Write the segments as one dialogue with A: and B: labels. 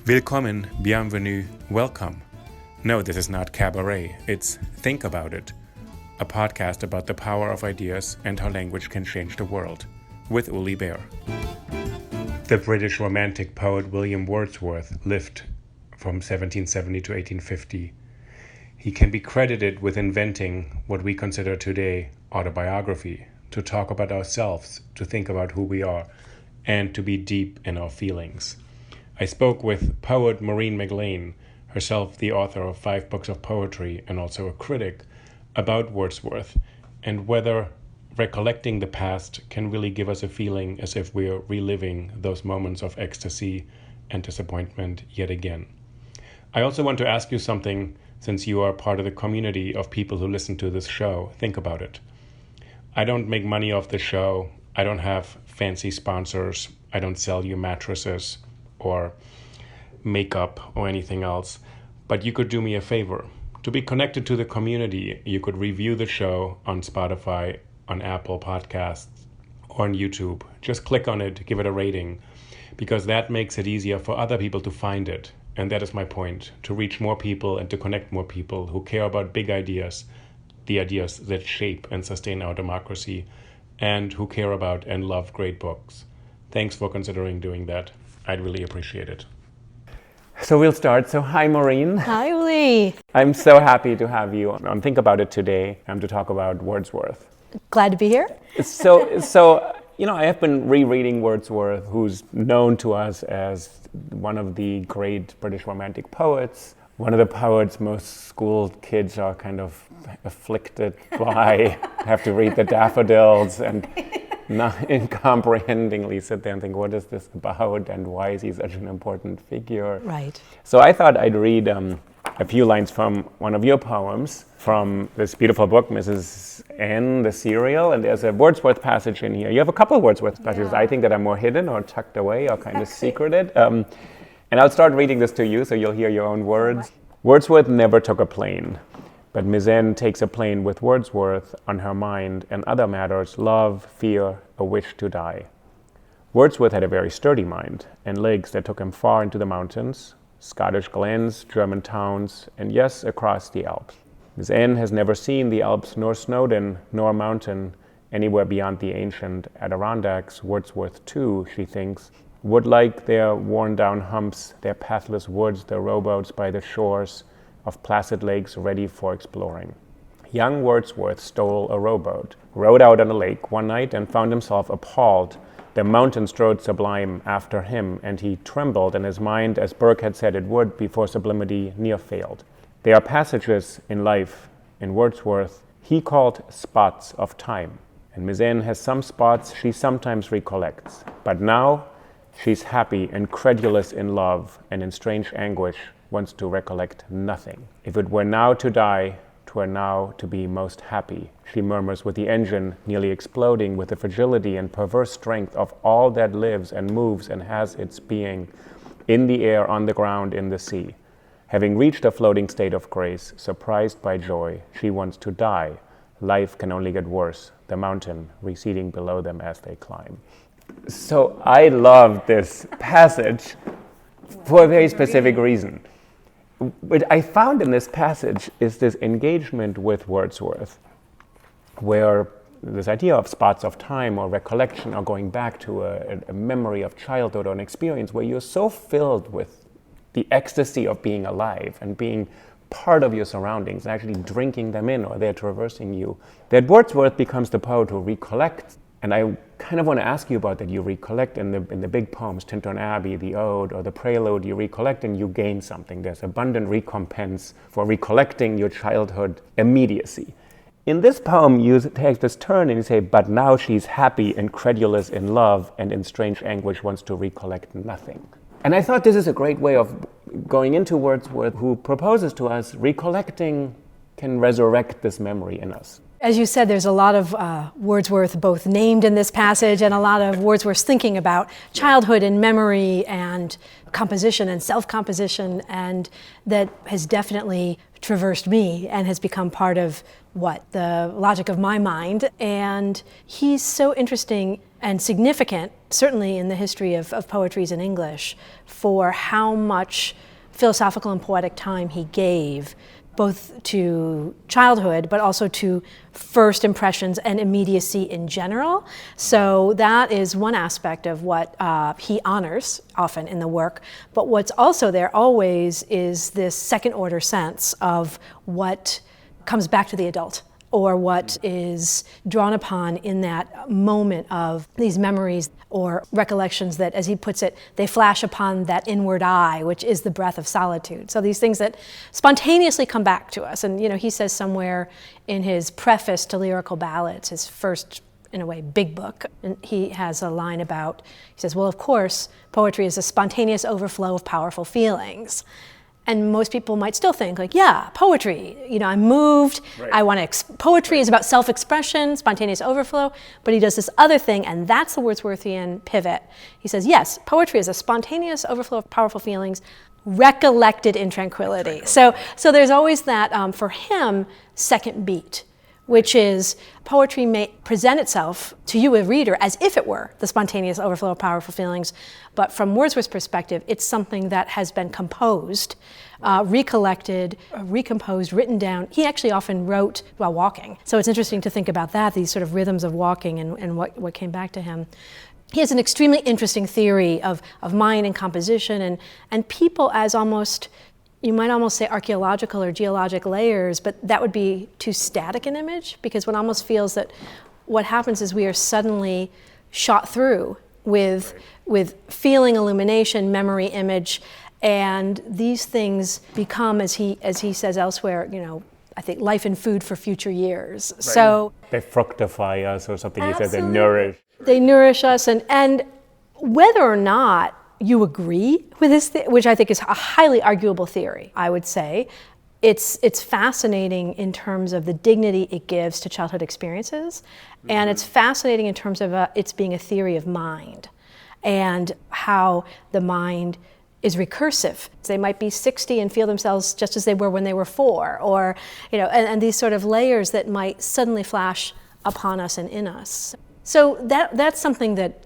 A: Willkommen, bienvenue, welcome. No, this is not cabaret, it's Think About It, a podcast about the power of ideas and how language can change the world, with Uli Baer. The British Romantic poet William Wordsworth lived from 1770 to 1850. He can be credited with inventing what we consider today autobiography, to talk about ourselves, to think about who we are, and to be deep in our feelings. I spoke with poet Maureen McLane, herself the author of 5 books of poetry and also a critic, about Wordsworth and whether recollecting the past can really give us a feeling as if we're reliving those moments of ecstasy and disappointment yet again. I also want to ask you something, since you are part of the community of people who listen to this show. Think about it. I don't make money off the show. I don't have fancy sponsors. I don't sell you mattresses or makeup or anything else. But you could do me a favor. To be connected to the community, you could review the show on Spotify, on Apple Podcasts, or on YouTube. Just click on it, give it a rating, because that makes it easier for other people to find it. And that is my point, to reach more people and to connect more people who care about big ideas, the ideas that shape and sustain our democracy, and who care about and love great books. Thanks for considering doing that. I'd really appreciate it. So we'll start. So hi, Maureen.
B: Hi, Uli.
A: I'm so happy to have you on Think About It today to talk about Wordsworth.
B: Glad to be here.
A: So I have been rereading Wordsworth, who's known to us as one of the great British Romantic poets, one of the poets most school kids are kind of afflicted by, have to read the daffodils and not incomprehendingly sit there and think, what is this about and why is he such an important figure?
B: Right.
A: So I thought I'd read a few lines from one of your poems from this beautiful book, Mrs. N, the serial, and there's a Wordsworth passage in here. You have a couple of Wordsworth passages, I think, that are more hidden or tucked away or kind of secreted. And I'll start reading this to you so you'll hear your own words. Wordsworth never took a plane, but Miss N takes a plane with Wordsworth on her mind and other matters, love, fear, a wish to die. Wordsworth had a very sturdy mind and legs that took him far into the mountains, Scottish glens, German towns, and yes, across the Alps. Miss N has never seen the Alps, nor Snowdon, nor a mountain anywhere beyond the ancient Adirondacks. Wordsworth, too, she thinks, would like their worn-down humps, their pathless woods, their rowboats by the shores of placid lakes ready for exploring. Young Wordsworth stole a rowboat, rowed out on a lake one night and found himself appalled. The mountain strode sublime after him, and he trembled in his mind, as Burke had said it would, before sublimity near failed. There are passages in life, in Wordsworth, he called spots of time. And Miss N has some spots she sometimes recollects. But now, she's happy and credulous in love, and in strange anguish wants to recollect nothing. If it were now to die, 'twere now to be most happy, she murmurs with the engine nearly exploding, with the fragility and perverse strength of all that lives and moves and has its being in the air, on the ground, in the sea. Having reached a floating state of grace, surprised by joy, she wants to die. Life can only get worse, the mountain receding below them as they climb. So I love this passage for a very specific reason. What I found in this passage is this engagement with Wordsworth, where this idea of spots of time or recollection or going back to a memory of childhood or an experience where you're so filled with the ecstasy of being alive and being part of your surroundings and actually drinking them in, or they're traversing you, that Wordsworth becomes the poet who recollects. And I kind of want to ask you about that. You recollect in the big poems, Tintern Abbey, the Ode, or the Prelude, you recollect and you gain something. There's abundant recompense for recollecting your childhood immediacy. In this poem, you take this turn and you say, but now she's happy and credulous in love and in strange anguish wants to recollect nothing. And I thought this is a great way of going into Wordsworth, who proposes to us recollecting can resurrect this memory in us.
B: As you said, there's a lot of Wordsworth both named in this passage and a lot of Wordsworth's thinking about childhood and memory and composition and self-composition, and that has definitely traversed me and has become part of the logic of my mind. And he's so interesting and significant, certainly in the history of poetries in English, for how much philosophical and poetic time he gave both to childhood, but also to first impressions and immediacy in general. So that is one aspect of what he honors often in the work. But what's also there always is this second order sense of what comes back to the adult, or what is drawn upon in that moment of these memories or recollections that, as he puts it, they flash upon that inward eye, which is the breath of solitude. So these things that spontaneously come back to us. And he says somewhere in his preface to Lyrical Ballads, his first, in a way, big book, and he has a line about, he says, well, of course, poetry is a spontaneous overflow of powerful feelings. And most people might still think, like, yeah, poetry, I'm moved, right. I want to, poetry is about self-expression, spontaneous overflow, but he does this other thing, and that's the Wordsworthian pivot. He says, yes, poetry is a spontaneous overflow of powerful feelings, recollected in tranquility. So there's always that, for him, second beat, which is poetry may present itself to you, a reader, as if it were the spontaneous overflow of powerful feelings. But from Wordsworth's perspective, it's something that has been composed, recollected, recomposed, written down. He actually often wrote while walking. So it's interesting to think about that, these sort of rhythms of walking and what came back to him. He has an extremely interesting theory of mind and composition and people as almost, you might almost say archaeological or geologic layers, but that would be too static an image, because one almost feels that what happens is we are suddenly shot through with feeling, illumination, memory, image, and these things become, as he says elsewhere, I think life and food for future years. Right. So
A: they fructify us or something.
B: Absolutely.
A: You said they nourish.
B: They nourish us, and whether or not you agree with this, which I think is a highly arguable theory, I would say. It's fascinating in terms of the dignity it gives to childhood experiences, and it's fascinating in terms of it's being a theory of mind, and how the mind is recursive. They might be 60 and feel themselves just as they were when they were 4, or and these sort of layers that might suddenly flash upon us and in us. So that's something that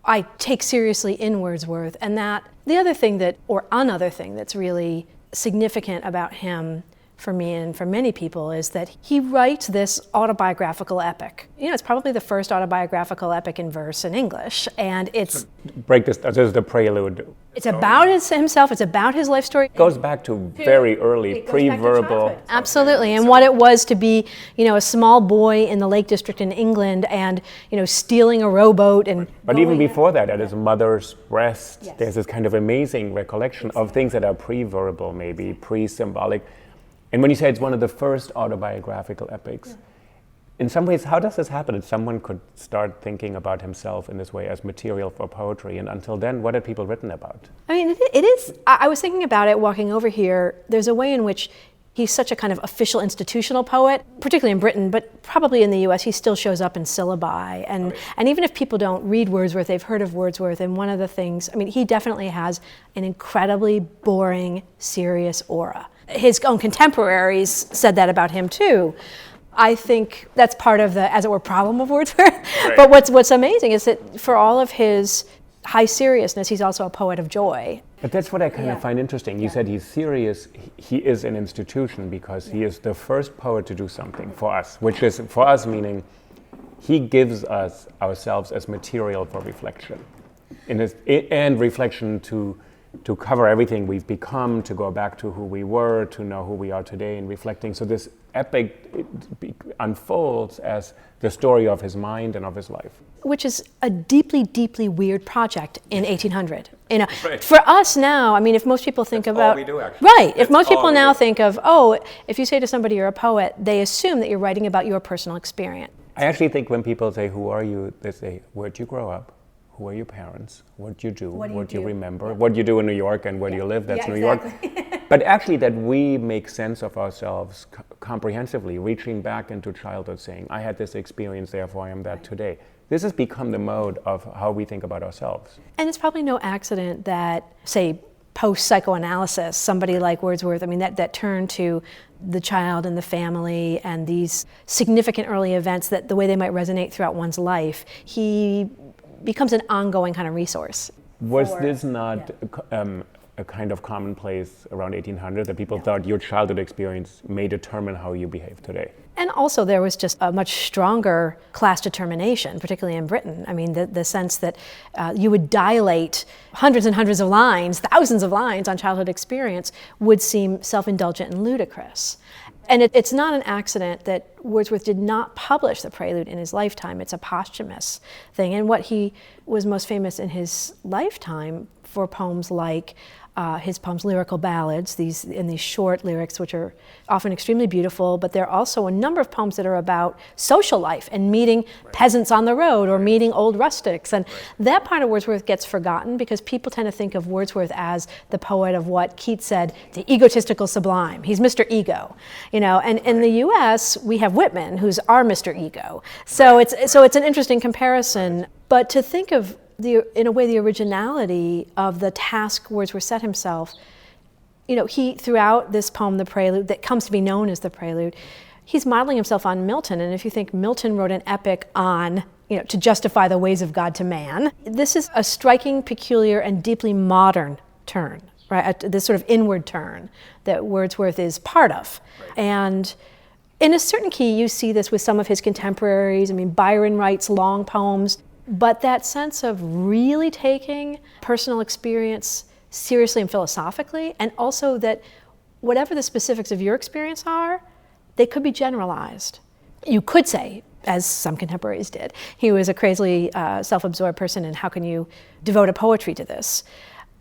B: I take seriously in Wordsworth, and that the other thing another thing that's really significant about him for me and for many people is that he writes this autobiographical epic. It's probably the first autobiographical epic in verse in English, and it's...
A: Break this, this is the prelude.
B: It's about himself, it's about his life story.
A: It goes back to very early, pre-verbal.
B: Absolutely, and what it was to be, a small boy in the Lake District in England and, stealing a rowboat and...
A: But even before that, at his mother's breast, yes. There's this kind of amazing recollection of things that are pre-verbal, maybe, pre-symbolic. And when you say it's one of the first autobiographical epics, in some ways, how does this happen that someone could start thinking about himself in this way as material for poetry? And until then, what had people written about?
B: I mean, it is, I was thinking about it walking over here. There's a way in which he's such a kind of official institutional poet, particularly in Britain, but probably in the US, he still shows up in syllabi. And even if people don't read Wordsworth, they've heard of Wordsworth. And one of the things, he definitely has an incredibly boring, serious aura. His own contemporaries said that about him too. I think that's part of the, as it were, problem of Wordsworth. Right. But what's amazing is that for all of his high seriousness, he's also a poet of joy.
A: But that's what I kind of find interesting. You said he's serious. He is an institution because he is the first poet to do something for us, which is, for us, meaning he gives us ourselves as material for reflection. And reflection to cover everything we've become, to go back to who we were, to know who we are today, and reflecting. So this epic unfolds as the story of his mind and of his life. Which is a deeply, deeply weird project in 1800.
B: Right. For us now, if most people think
A: That's
B: about...
A: all we do, actually.
B: Right. If most people now think of, if you say to somebody you're a poet, they assume that you're writing about your personal experience.
A: I actually think when people say, who are you? They say, where'd you grow up? Who are your parents? What do you do? What do you remember? Yeah. What do you do in New York and where do you live? That's New exactly. York. But actually that we make sense of ourselves comprehensively, reaching back into childhood, saying, I had this experience, therefore I am that today. This has become the mode of how we think about ourselves.
B: And it's probably no accident that, say, post-psychoanalysis, somebody like Wordsworth, that turn to the child and the family and these significant early events, that the way they might resonate throughout one's life. He becomes an ongoing kind of resource.
A: Was this not a kind of commonplace around 1800 that people thought your childhood experience may determine how you behave today?
B: And also there was just a much stronger class determination, particularly in Britain. I mean, the sense that you would dilate hundreds and hundreds of lines, thousands of lines on childhood experience would seem self-indulgent and ludicrous. And it's not an accident that Wordsworth did not publish the Prelude in his lifetime. It's a posthumous thing. And what he was most famous in his lifetime for poems like his poems Lyrical Ballads, these short lyrics, which are often extremely beautiful, but there are also a number of poems that are about social life and meeting peasants on the road or meeting old rustics. And that part of Wordsworth gets forgotten because people tend to think of Wordsworth as the poet of what Keats said, the egotistical sublime. He's Mr. Ego, and in the US, we have Whitman, who's our Mr. Ego. So it's an interesting comparison. But to think of in a way, the originality of the task Wordsworth set himself, he, throughout this poem, The Prelude, that comes to be known as The Prelude, he's modeling himself on Milton. And if you think Milton wrote an epic on, to justify the ways of God to man, this is a striking, peculiar, and deeply modern turn, right? This sort of inward turn that Wordsworth is part of. Right. And in a certain key, you see this with some of his contemporaries. I mean, Byron writes long poems. But that sense of really taking personal experience seriously and philosophically, and also that whatever the specifics of your experience are, they could be generalized. You could say, as some contemporaries did, he was a crazily self-absorbed person, and how can you devote a poetry to this?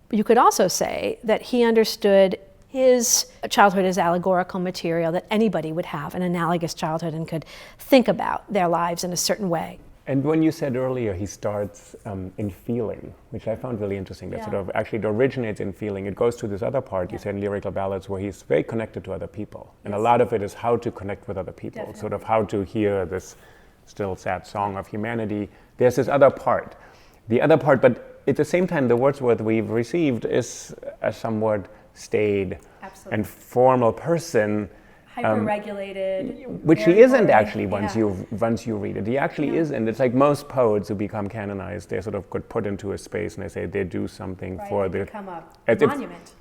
B: But you could also say that he understood his childhood as allegorical material, that anybody would have an analogous childhood and could think about their lives in a certain way.
A: And when you said earlier he starts in feeling, which I found really interesting, that sort of actually it originates in feeling. It goes to this other part, you said in Lyrical Ballads, where he's very connected to other people. And a lot of it is how to connect with other people, sort of how to hear this still sad song of humanity. There's this other part. The other part, but at the same time, the Wordsworth we've received is a somewhat staid and formal person.
B: Hyper-regulated.
A: Which he isn't actually once you read it. He actually isn't. It's like most poets who become canonized, they sort of get put into a space and they say they do something for the...
B: become a monument.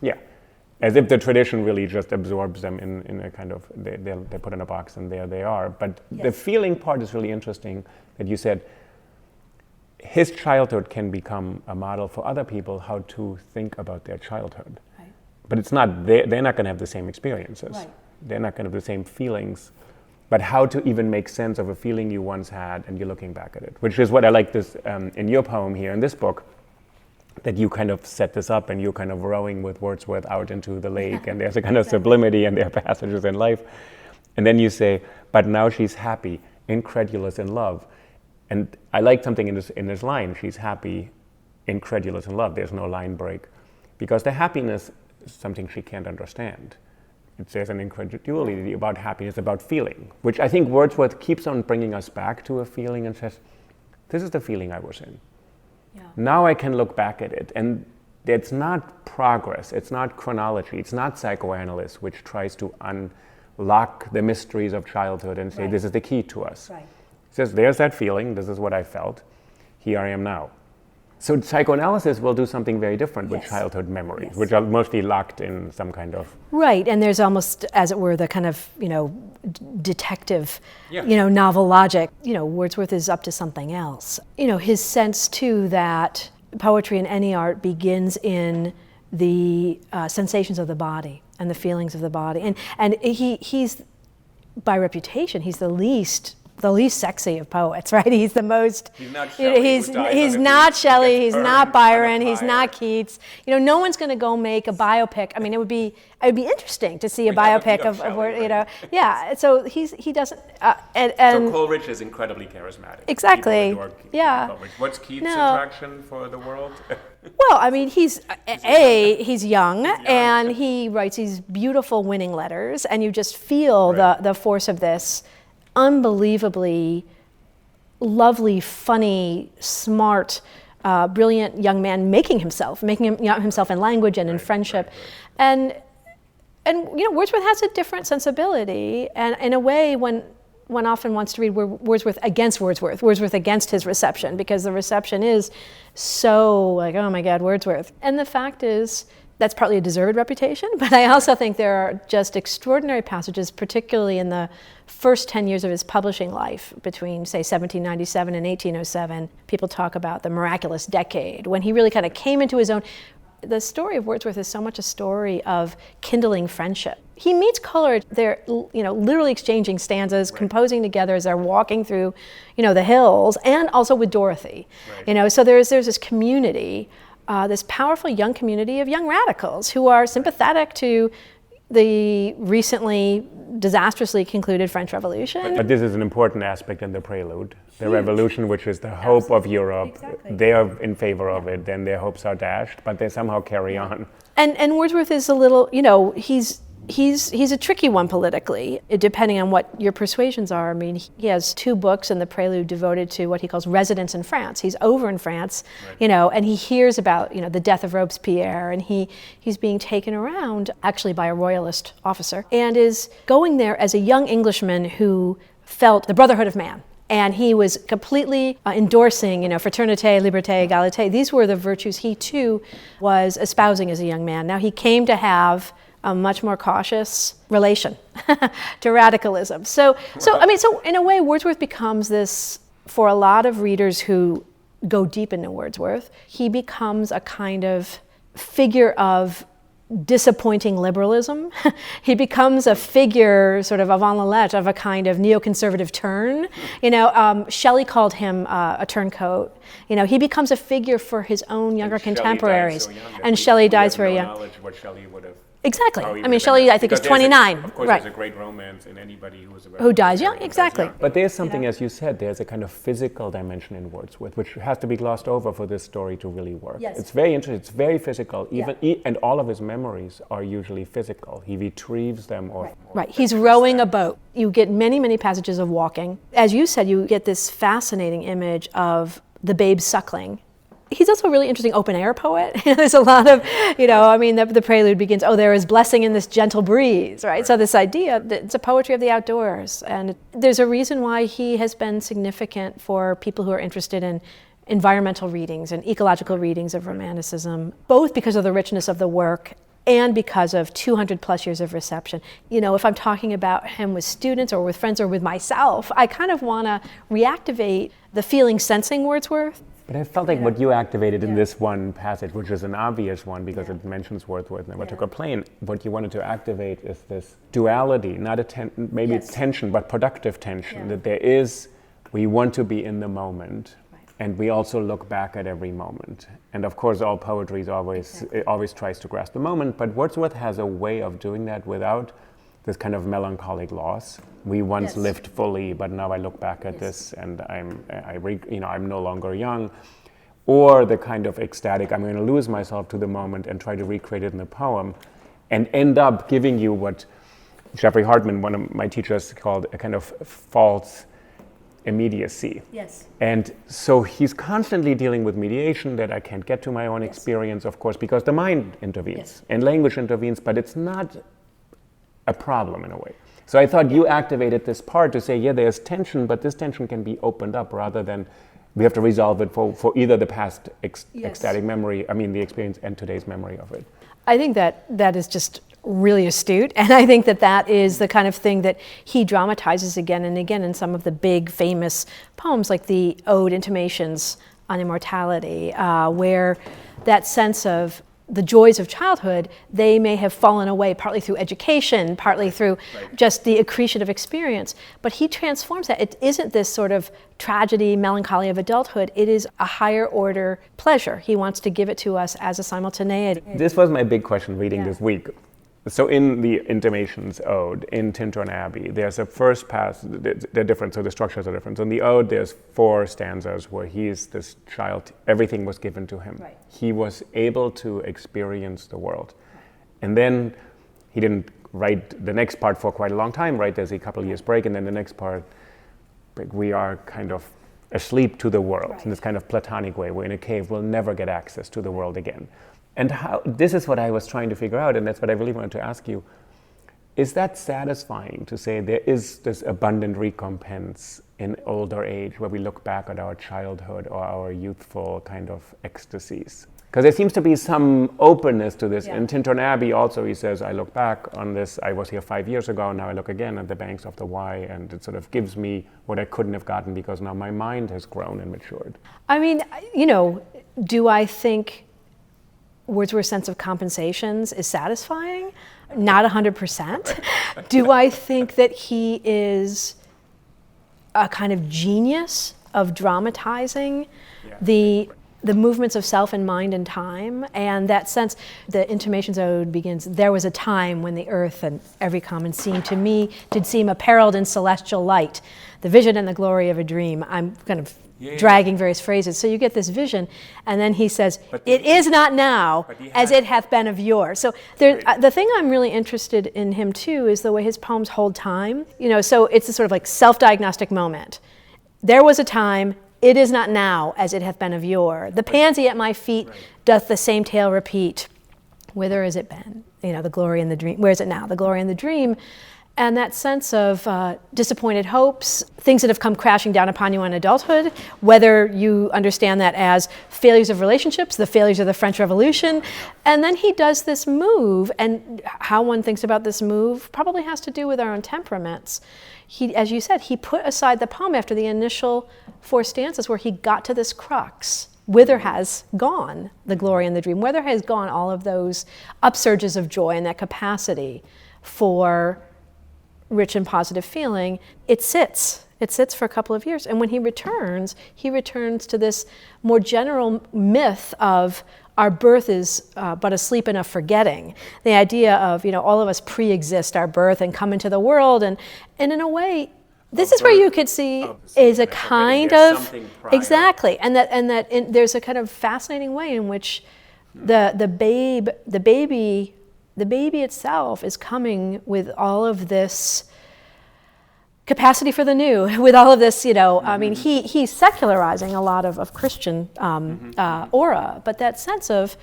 A: As if the tradition really just absorbs them in a kind of, they're put in a box and there they are. But the feeling part is really interesting that you said his childhood can become a model for other people how to think about their childhood. Right. But it's not, they're not going to have the same experiences. Right. They're not going to have the same feelings, but how to even make sense of a feeling you once had and you're looking back at it, which is what I like this in your poem here in this book, that you kind of set this up and you're kind of rowing with Wordsworth out into the lake and there's a kind of sublimity and there are passages in life. And then you say, but now she's happy, incredulous in love. And I like something in this line, she's happy, incredulous in love. There's no line break because the happiness is something she can't understand. There's an incredulity about happiness, about feeling, which I think Wordsworth keeps on bringing us back to a feeling and says, this is the feeling I was in. Yeah. Now I can look back at it. And it's not progress, it's not chronology, it's not psychoanalysis, which tries to unlock the mysteries of childhood and say, this is the key to us. Right. It says, there's that feeling, this is what I felt, here I am now. So psychoanalysis will do something very different with childhood memories, which are mostly locked in some kind of...
B: Right, and there's almost, as it were, the kind of, detective, novel logic. Wordsworth is up to something else. His sense, too, that poetry and any art begins in the sensations of the body and the feelings of the body. And he's, by reputation, he's the least sexy of poets, right? He's the most.
A: He's not Shelley.
B: He's not Shelley. He's not Byron. He's not Keats. No one's going to go make a biopic. I mean, it would be interesting to see a biopic of
A: Shelley,
B: Yeah. So he doesn't.
A: So Coleridge is incredibly charismatic.
B: Exactly.
A: What's Keats' attraction for the world?
B: Well, I mean, he's young, and he writes these beautiful winning letters, and you just feel the force of this unbelievably lovely, funny, smart, brilliant young man making himself in language and in friendship. And Wordsworth has a different sensibility, and in a way, when one often wants to read Wordsworth against Wordsworth, Wordsworth against his reception, because the reception is so like, oh my God, Wordsworth. And the fact is, that's partly a deserved reputation, but I also think there are just extraordinary passages, particularly in the first 10 years of his publishing life, between, say, 1797 and 1807. People talk about the miraculous decade, when he really kind of came into his own. The story of Wordsworth is so much a story of kindling friendship. He meets Coleridge, they're literally exchanging stanzas, composing together as they're walking through the hills, and also with Dorothy. So there's this community, this powerful young community of young radicals who are sympathetic to the recently disastrously concluded French Revolution.
A: But this is an important aspect in the prelude. The revolution, which is the hope of Europe, they are in favor of it, then their hopes are dashed, but they somehow carry on.
B: And Wordsworth is a little, he's a tricky one politically, depending on what your persuasions are. I mean, he has 2 books in the prelude devoted to what he calls residence in France. He's over in France, and he hears about, the death of Robespierre, and he's being taken around actually by a royalist officer, and is going there as a young Englishman who felt the brotherhood of man. And he was completely endorsing, fraternité, liberté, égalité. These were the virtues he too was espousing as a young man. Now he came to have a much more cautious relation to radicalism. So in a way, Wordsworth becomes this, for a lot of readers who go deep into Wordsworth, he becomes a kind of figure of disappointing liberalism. He becomes a figure sort of avant la lettre of a kind of neoconservative turn. Shelley called him a turncoat. He becomes a figure for his own younger contemporaries. And Shelley dies very young. What Shelley would have. Exactly. I mean, Shelley, I think, is 29.
A: Of course, there's a great romance in anybody
B: who dies young. Exactly.
A: But there's something, as you said, there's a kind of physical dimension in Wordsworth, which has to be glossed over for this story to really work.
B: Yes.
A: It's very interesting. It's very physical. And all of his memories are usually physical. He retrieves them.
B: Right. He's rowing a boat. You get many, many passages of walking. As you said, you get this fascinating image of the babe suckling. He's also a really interesting open-air poet. There's a lot of, the prelude begins, there is blessing in this gentle breeze, right? So this idea that it's a poetry of the outdoors. And there's a reason why he has been significant for people who are interested in environmental readings and ecological readings of Romanticism, both because of the richness of the work and because of 200 plus years of reception. If I'm talking about him with students or with friends or with myself, I kind of want to reactivate the feeling sensing Wordsworth.
A: But I felt like what you activated in this one passage, which is an obvious one because it mentions Wordsworth never took a plane, what you wanted to activate is this duality, not tension, but productive tension, that we want to be in the moment, and we also look back at every moment. And of course, all poetry is always tries to grasp the moment, but Wordsworth has a way of doing that without this kind of melancholic loss. We once lived fully, but now I look back at this and I'm no longer young. Or the kind of ecstatic, I'm going to lose myself to the moment and try to recreate it in the poem and end up giving you what Jeffrey Hartman, one of my teachers, called a kind of false immediacy.
B: Yes.
A: And so he's constantly dealing with mediation that I can't get to my own experience, of course, because the mind intervenes and language intervenes, but it's not a problem in a way. So I thought you activated this part to say, there's tension, but this tension can be opened up rather than we have to resolve it for either the past ecstatic memory, the experience, and today's memory of it.
B: I think that is just really astute, and I think that is the kind of thing that he dramatizes again and again in some of the big famous poems, like the Ode, Intimations on Immortality, where that sense of the joys of childhood, they may have fallen away partly through education, partly through just the accretion of experience. But he transforms that. It isn't this sort of tragedy, melancholy of adulthood. It is a higher order pleasure. He wants to give it to us as a simultaneity.
A: This was my big question reading this week. So in the Intimations Ode, in Tintern Abbey, there's a first pass, they're different, so the structures are different. So in the Ode, there's 4 stanzas where he's this child, everything was given to him. Right. He was able to experience the world. And then he didn't write the next part for quite a long time, right? There's a couple of years break, and then the next part, we are kind of asleep to the world in this kind of platonic way. We're in a cave, we'll never get access to the world again. And this is what I was trying to figure out, and that's what I really wanted to ask you. Is that satisfying to say there is this abundant recompense in older age where we look back at our childhood or our youthful kind of ecstasies? Because there seems to be some openness to this. In Tintern Abbey also he says, I look back on this, I was here 5 years ago, now I look again at the banks of the Wye, and it sort of gives me what I couldn't have gotten because now my mind has grown and matured.
B: I mean, do I think Wordsworth's sense of compensations is satisfying? Not 100%. Do I think that he is a kind of genius of dramatizing the movements of self and mind and time? And that sense, the Intimations Ode begins, there was a time when the earth and every common scene to me did seem apparelled in celestial light, the vision and the glory of a dream. I'm kind of dragging various phrases. So you get this vision, and then he says, it is not now as it hath been of yore. So the thing I'm really interested in him too is the way his poems hold time. So it's a sort of like self-diagnostic moment. There was a time, it is not now as it hath been of yore. The pansy at my feet doth the same tale repeat. Whither has it been? The glory in the dream. Where is it now? The glory in the dream. And that sense of disappointed hopes, things that have come crashing down upon you in adulthood, whether you understand that as failures of relationships, the failures of the French Revolution. And then he does this move, and how one thinks about this move probably has to do with our own temperaments. He, as you said, he put aside the poem after the initial 4 stanzas where he got to this crux. Whither has gone the glory in the dream? Whither has gone all of those upsurges of joy and that capacity for rich and positive feeling? It sits for a couple of years. And when he returns to this more general myth of our birth is but a sleep and a forgetting. The idea of, all of us pre-exist our birth and come into the world. And in a way, this is where you could see is a kind of, exactly. And that there's a kind of fascinating way in which the baby itself is coming with all of this capacity for the new, with all of this, I mean, he's secularizing a lot of Christian aura, but that sense of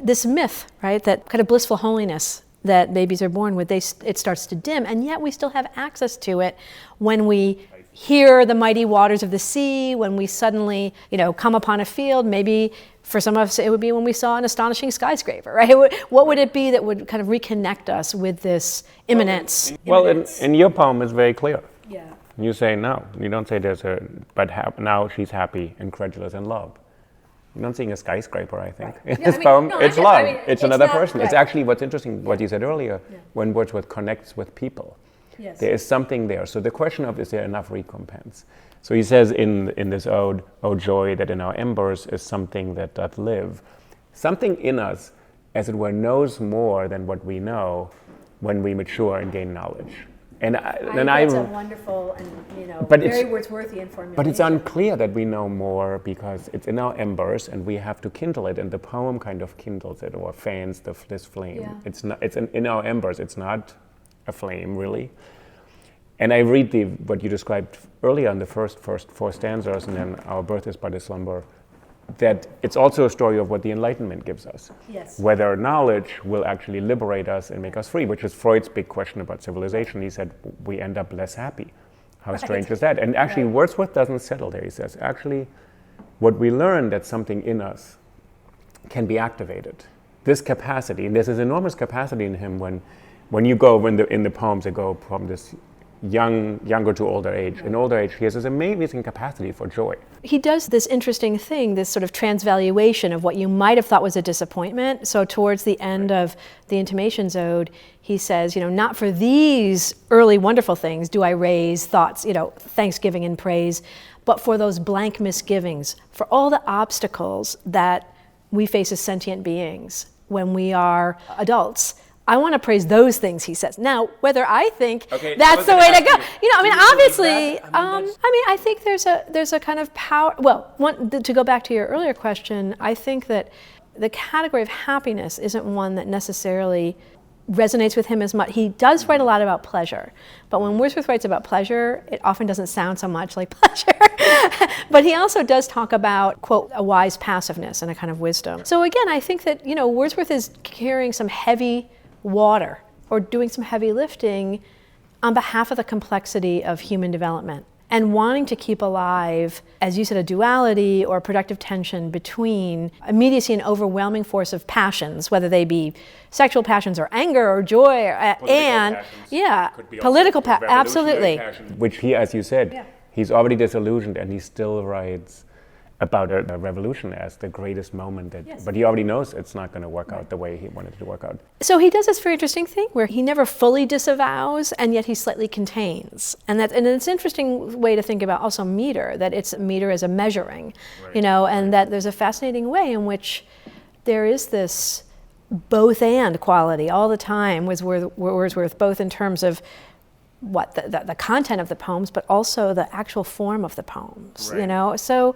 B: this myth, right, that kind of blissful holiness that babies are born with, it starts to dim, and yet we still have access to it when we hear the mighty waters of the sea, when we suddenly, come upon a field. Maybe for some of us it would be when we saw an astonishing skyscraper, right? What would it be that would kind of reconnect us with this immanence?
A: Well, in your poem it's very clear.
B: Yeah.
A: You say no. You don't say now she's happy, incredulous, and love. You're not seeing a skyscraper, I think.
B: Right.
A: In this poem, it's love. It's another person.
B: Right.
A: It's actually what's interesting, what you said earlier, when Wordsworth connects with people.
B: Yes.
A: There is something there. So the question of, is there enough recompense? So he says in this ode, "O joy that in our embers is something that doth live." Something in us, as it were, knows more than what we know when we mature and gain knowledge. And
B: that's a wonderful and very Wordsworthian formulation.
A: But it's unclear that we know more because it's in our embers and we have to kindle it, and the poem kind of kindles it or fans this flame.
B: Yeah.
A: It's in our embers. It's not a flame really. And I read what you described earlier in the first 4 stanzas, and then our birth is but a slumber. That it's also a story of what the Enlightenment gives us.
B: Yes.
A: Whether knowledge will actually liberate us and make us free, which is Freud's big question about civilization. He said we end up less happy. How strange is that? And actually Wordsworth doesn't settle there. He says, actually, what we learn that something in us can be activated. This capacity, and there's this enormous capacity in him when you go, in the poems that go from this younger to older age. In older age, he has this amazing capacity for joy.
B: He does this interesting thing, this sort of transvaluation of what you might have thought was a disappointment. So towards the end of the Intimations Ode, he says, not for these early wonderful things do I raise thoughts, thanksgiving and praise, but for those blank misgivings, for all the obstacles that we face as sentient beings when we are adults. I want to praise those things, he says. Now, whether I think that's the way to go, obviously, I think there's a kind of power. Well, to go back to your earlier question, I think that the category of happiness isn't one that necessarily resonates with him as much. He does write a lot about pleasure, but when Wordsworth writes about pleasure, it often doesn't sound so much like pleasure. But he also does talk about, quote, a wise passiveness and a kind of wisdom. So again, I think that, Wordsworth is carrying some heavy water or doing some heavy lifting on behalf of the complexity of human development, and wanting to keep alive, as you said, a duality or productive tension between immediacy and overwhelming force of passions, whether they be sexual passions or anger or joy, absolutely.
A: Which he, as you said, he's already disillusioned and he still writes about a revolution as the greatest moment, but he already knows it's not going to work out the way he wanted it to work out.
B: So he does this very interesting thing where he never fully disavows and yet he slightly contains. And it's an interesting way to think about also meter, that it's meter as a measuring, and that there's a fascinating way in which there is this both and quality all the time with Wordsworth, both in terms of what the content of the poems, but also the actual form of the poems, So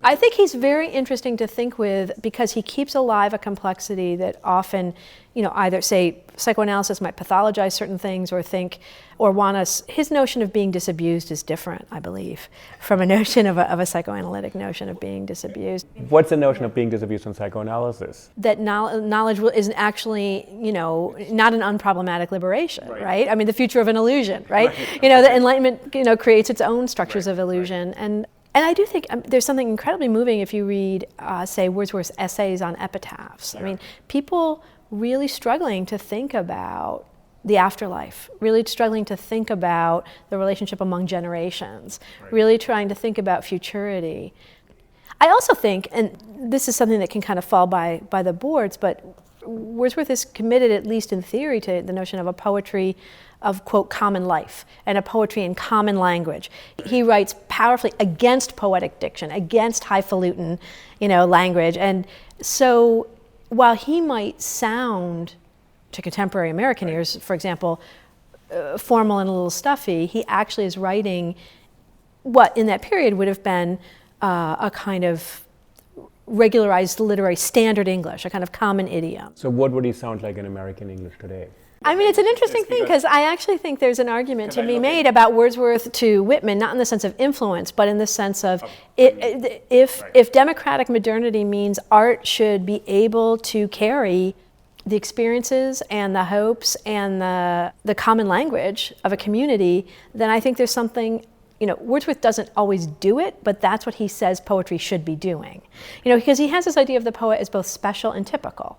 B: I think he's very interesting to think with because he keeps alive a complexity that often, either say psychoanalysis might pathologize certain things or want us. His notion of being disabused is different, I believe, from a notion of a psychoanalytic notion of being disabused.
A: What's the notion of being disabused in psychoanalysis?
B: That knowledge is actually, not an unproblematic liberation, right? I mean, the future of an illusion, right? The Enlightenment, creates its own structures of illusion. And I do think there's something incredibly moving if you read, say, Wordsworth's essays on epitaphs. I mean, people really struggling to think about the afterlife, really struggling to think about the relationship among generations, really trying to think about futurity. I also think, and this is something that can kind of fall by the boards, but Wordsworth is committed, at least in theory, to the notion of a poetry of, quote, common life, and a poetry in common language. He writes powerfully against poetic diction, against highfalutin, language. And so while he might sound, to contemporary American ears, for example, formal and a little stuffy, he actually is writing what in that period would have been a kind of regularized literary standard English, a kind of common idiom.
A: So what would he sound like in American English today?
B: I mean, it's an interesting thing because I actually think there's an argument to be made about Wordsworth to Whitman, not in the sense of influence, but in the sense of if democratic modernity means art should be able to carry the experiences and the hopes and the common language of a community, then I think there's something, Wordsworth doesn't always do it, but that's what he says poetry should be doing. Because he has this idea of the poet as both special and typical.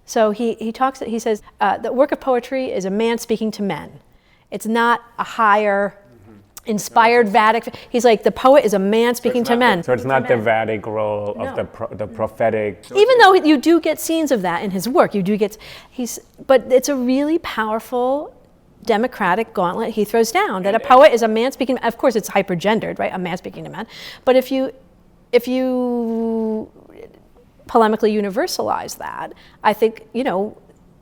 B: So he says, the work of poetry is a man speaking to men. It's not a higher, inspired Vatic. He's like, the poet is a man speaking to men.
A: So it's not the Vatic role of the prophetic.
B: Even though you do get scenes of that in his work, but it's a really powerful democratic gauntlet he throws down, that a poet is a man speaking, of course it's hypergendered, right? A man speaking to men. But if you polemically universalize that, I think,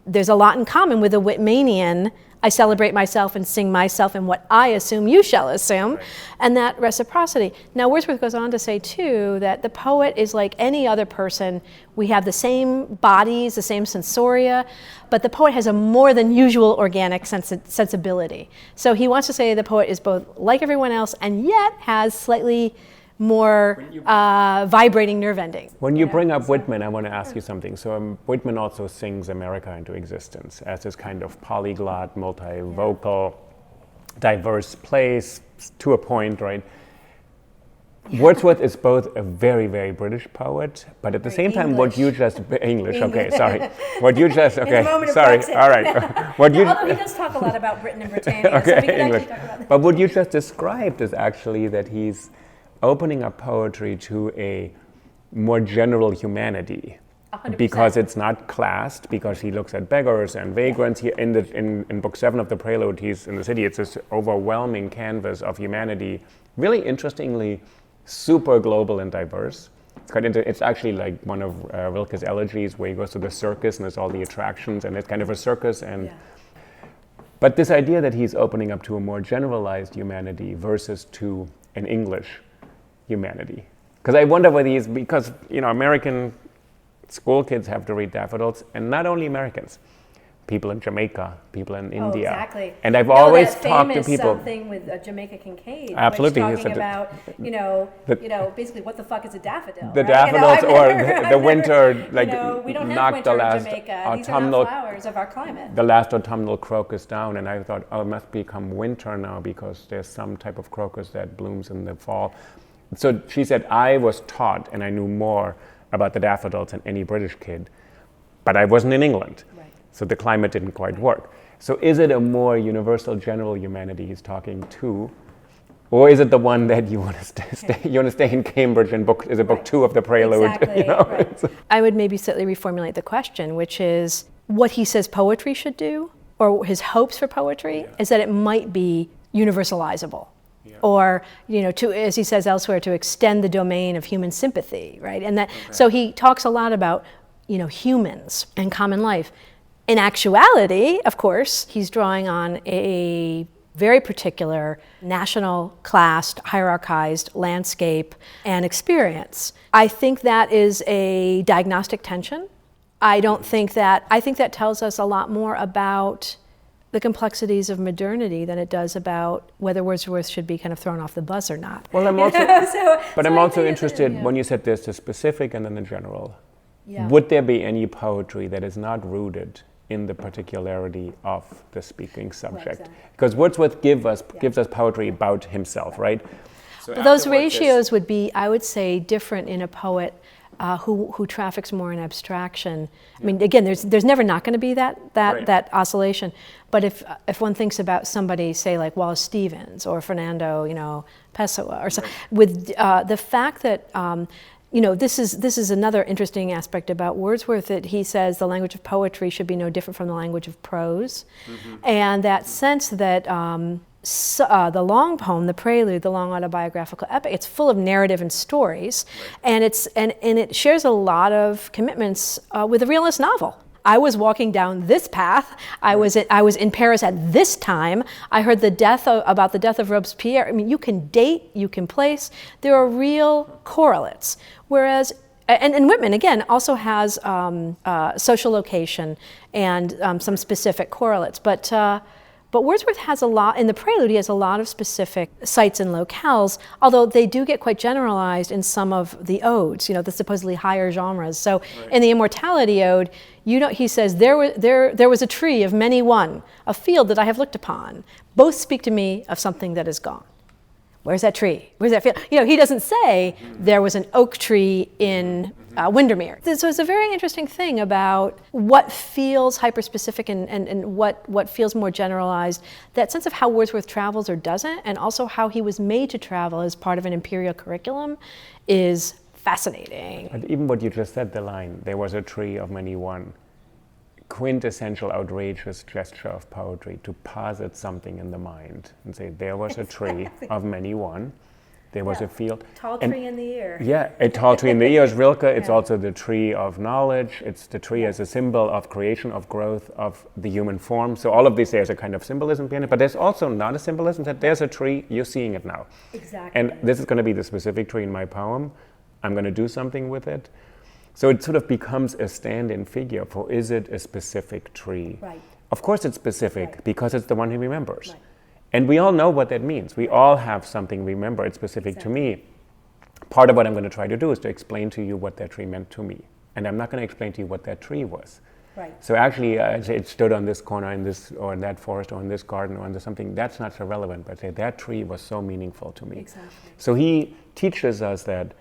B: there's a lot in common with the Whitmanian, I celebrate myself and sing myself in what I assume you shall assume, and that reciprocity. Now, Wordsworth goes on to say, too, that the poet is like any other person. We have the same bodies, the same sensoria, but the poet has a more than usual organic sensibility. So he wants to say the poet is both like everyone else and yet has slightly more vibrating nerve ending.
A: When you bring up Whitman, I want to ask you something. So Whitman also sings America into existence as this kind of polyglot, multivocal, diverse place to a point, right? Wordsworth is both a very, very British poet, but at the same time, what you just English. Okay, sorry. What you just okay. Sorry. All right.
B: Although he does talk a lot about Britain and Britannia,
A: okay,
B: so we can
A: English.
B: actually talk about that.
A: But what you just described is actually that he's opening up poetry to a more general humanity,
B: 100%.
A: because it's not classed, because he looks at beggars and vagrants. He, in Book 7 of the Prelude, he's in the city. It's this overwhelming canvas of humanity, really interestingly super global and diverse. It's actually like one of Rilke's elegies where he goes to the circus and there's all the attractions and it's kind of a circus. But this idea that he's opening up to a more generalized humanity versus to an English humanity. Because I wonder whether because American school kids have to read Daffodils, and not only Americans, people in Jamaica, people in India.
B: Exactly.
A: And I've always
B: that
A: talked to
B: famous
A: people.
B: Thing with Jamaica Kincaid,
A: Absolutely,
B: which
A: he
B: talking
A: said
B: about basically what the fuck is a daffodil?
A: The
B: right?
A: daffodils the winter,
B: we don't have
A: knocked
B: winter
A: the last
B: in Jamaica.
A: autumnal
B: These are not flowers of our climate.
A: the last autumnal crocus down, and I thought, oh, it must become winter now because there's some type of crocus that blooms in the fall. So she said, I was taught, and I knew more about the daffodils than any British kid, but I wasn't in England.
B: Right.
A: So the climate didn't quite work. So is it a more universal general humanity he's talking to, or is it the one that you want to stay in Cambridge and book 2 of the Prelude?
B: Exactly. Right. I would maybe slightly reformulate the question, which is what he says poetry should do, or his hopes for poetry, is that it might be universalizable. Or, as he says elsewhere, to extend the domain of human sympathy, right? And that, so he talks a lot about, humans and common life. In actuality, of course, he's drawing on a very particular national, classed, hierarchized landscape and experience. I think that is a diagnostic tension. I think that tells us a lot more about the complexities of modernity than it does about whether Wordsworth should be kind of thrown off the bus or not.
A: Well, I'm also interested when you said there's the specific and then the general. Yeah. Would there be any poetry that is not rooted in the particularity of the speaking subject? Right, exactly. Because Wordsworth gives us poetry about himself, right? So
B: those ratios would be, I would say, different in a poet who traffics more in abstraction. I mean, again, there's never not going to be that oscillation. But if one thinks about somebody, say like Wallace Stevens or Fernando, Pessoa, or so, with the fact that this is another interesting aspect about Wordsworth, that he says the language of poetry should be no different from the language of prose, and that sense that the long poem, the Prelude, the long autobiographical epic, it's full of narrative and stories, and it shares a lot of commitments with a realist novel. I was walking down this path. I was in Paris at this time. I heard about the death of Robespierre. I mean, you can date, you can place. There are real correlates. Whereas, and Whitman again also has social location and some specific correlates. But Wordsworth has a lot, in the Prelude, he has a lot of specific sites and locales, although they do get quite generalized in some of the odes, the supposedly higher genres. So in the Immortality Ode, he says, there was a tree of many one, a field that I have looked upon. Both speak to me of something that is gone. Where's that tree? Where's that field? He doesn't say there was an oak tree in Windermere. So it's a very interesting thing about what feels hyperspecific and what feels more generalized. That sense of how Wordsworth travels or doesn't, and also how he was made to travel as part of an imperial curriculum, is fascinating.
A: And even what you just said, the line, there was a tree of many one, quintessential outrageous gesture of poetry, to posit something in the mind and say there was a tree of many one, there was a field.
B: Tall tree in the ear.
A: Yeah, a tall tree in the ear is Rilke. It's also the tree of knowledge. It's the tree as a symbol of creation, of growth, of the human form. So all of these, there's a kind of symbolism behind it, but there's also not a symbolism that there's a tree, you're seeing it now.
B: Exactly.
A: And this is going to be the specific tree in my poem. I'm going to do something with it. So it sort of becomes a stand-in figure for, is it a specific tree?
B: Right.
A: Of course it's specific because it's the one he remembers. Right. And we all know what that means. We all have something we remember. It's specific to me. Part of what I'm going to try to do is to explain to you what that tree meant to me. And I'm not going to explain to you what that tree was.
B: Right.
A: So actually, it stood on this corner in this, or in that forest, or in this garden, or under something. That's not so relevant, but say that tree was so meaningful to me.
B: Exactly.
A: So he teaches us that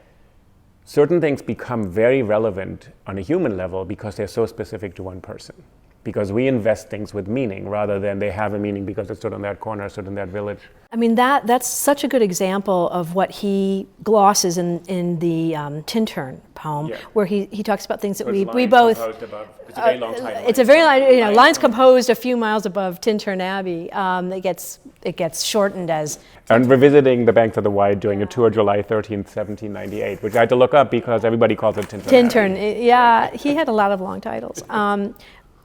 A: certain things become very relevant on a human level because they're so specific to one person. Because we invest things with meaning rather than they have a meaning because it stood on that corner, stood in that village.
B: I mean, that's such a good example of what he glosses in the Tintern poem, where he talks about things that we both...
A: It's a very long title.
B: It's a very long, lines composed a few miles above Tintern Abbey. It gets shortened as...
A: And revisiting the Banks of the Wye during a tour July 13th, 1798, which I had to look up because everybody calls it Tintern Abbey.
B: Yeah, he had a lot of long titles.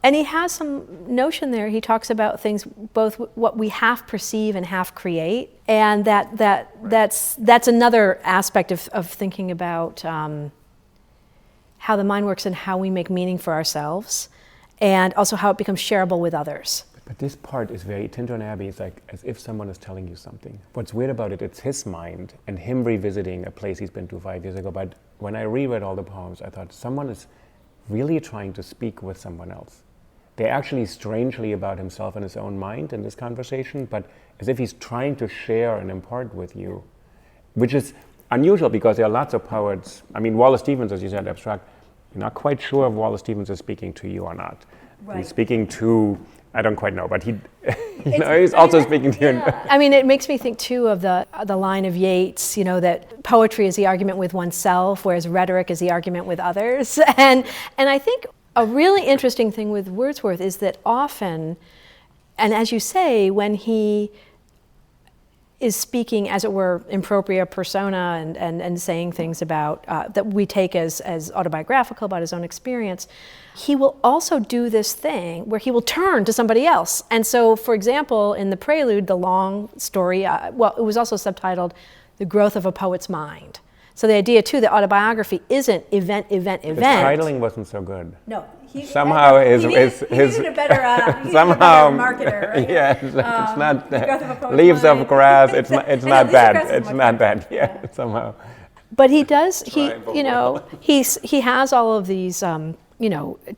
B: And he has some notion there. He talks about things, both what we half perceive and half create, and that's another aspect of thinking about how the mind works and how we make meaning for ourselves. and also how it becomes shareable with others.
A: But this part is very, Tintern Abbey is like as if someone is telling you something. What's weird about it, it's his mind and him revisiting a place he's been to 5 years ago. But when I reread all the poems, I thought someone is really trying to speak with someone else. They're actually strangely about himself and his own mind in this conversation, but as if he's trying to share and impart with you, which is unusual because there are lots of poets. I mean, Wallace Stevens, as you said, abstract. You're not quite sure if Wallace Stevens is speaking to you or not.
B: Right.
A: He's speaking to, I don't quite know, but he, he's also speaking to you.
B: Yeah. I mean, it makes me think too of the line of Yeats, that poetry is the argument with oneself, whereas rhetoric is the argument with others. And I think a really interesting thing with Wordsworth is that often, and as you say, when he is speaking, as it were, in propria persona and saying things about that we take as autobiographical about his own experience, he will also do this thing where he will turn to somebody else. And so, for example, in the prelude, the long story, it was also subtitled "The Growth of a Poet's Mind." So the idea, too, that autobiography isn't event.
A: The titling wasn't so good.
B: No.
A: Somehow
B: he needed a better, marketer, right?
A: Yeah, it's not leaves of grass. It's not that. It's not that. Yeah, somehow.
B: But he does. He has all of these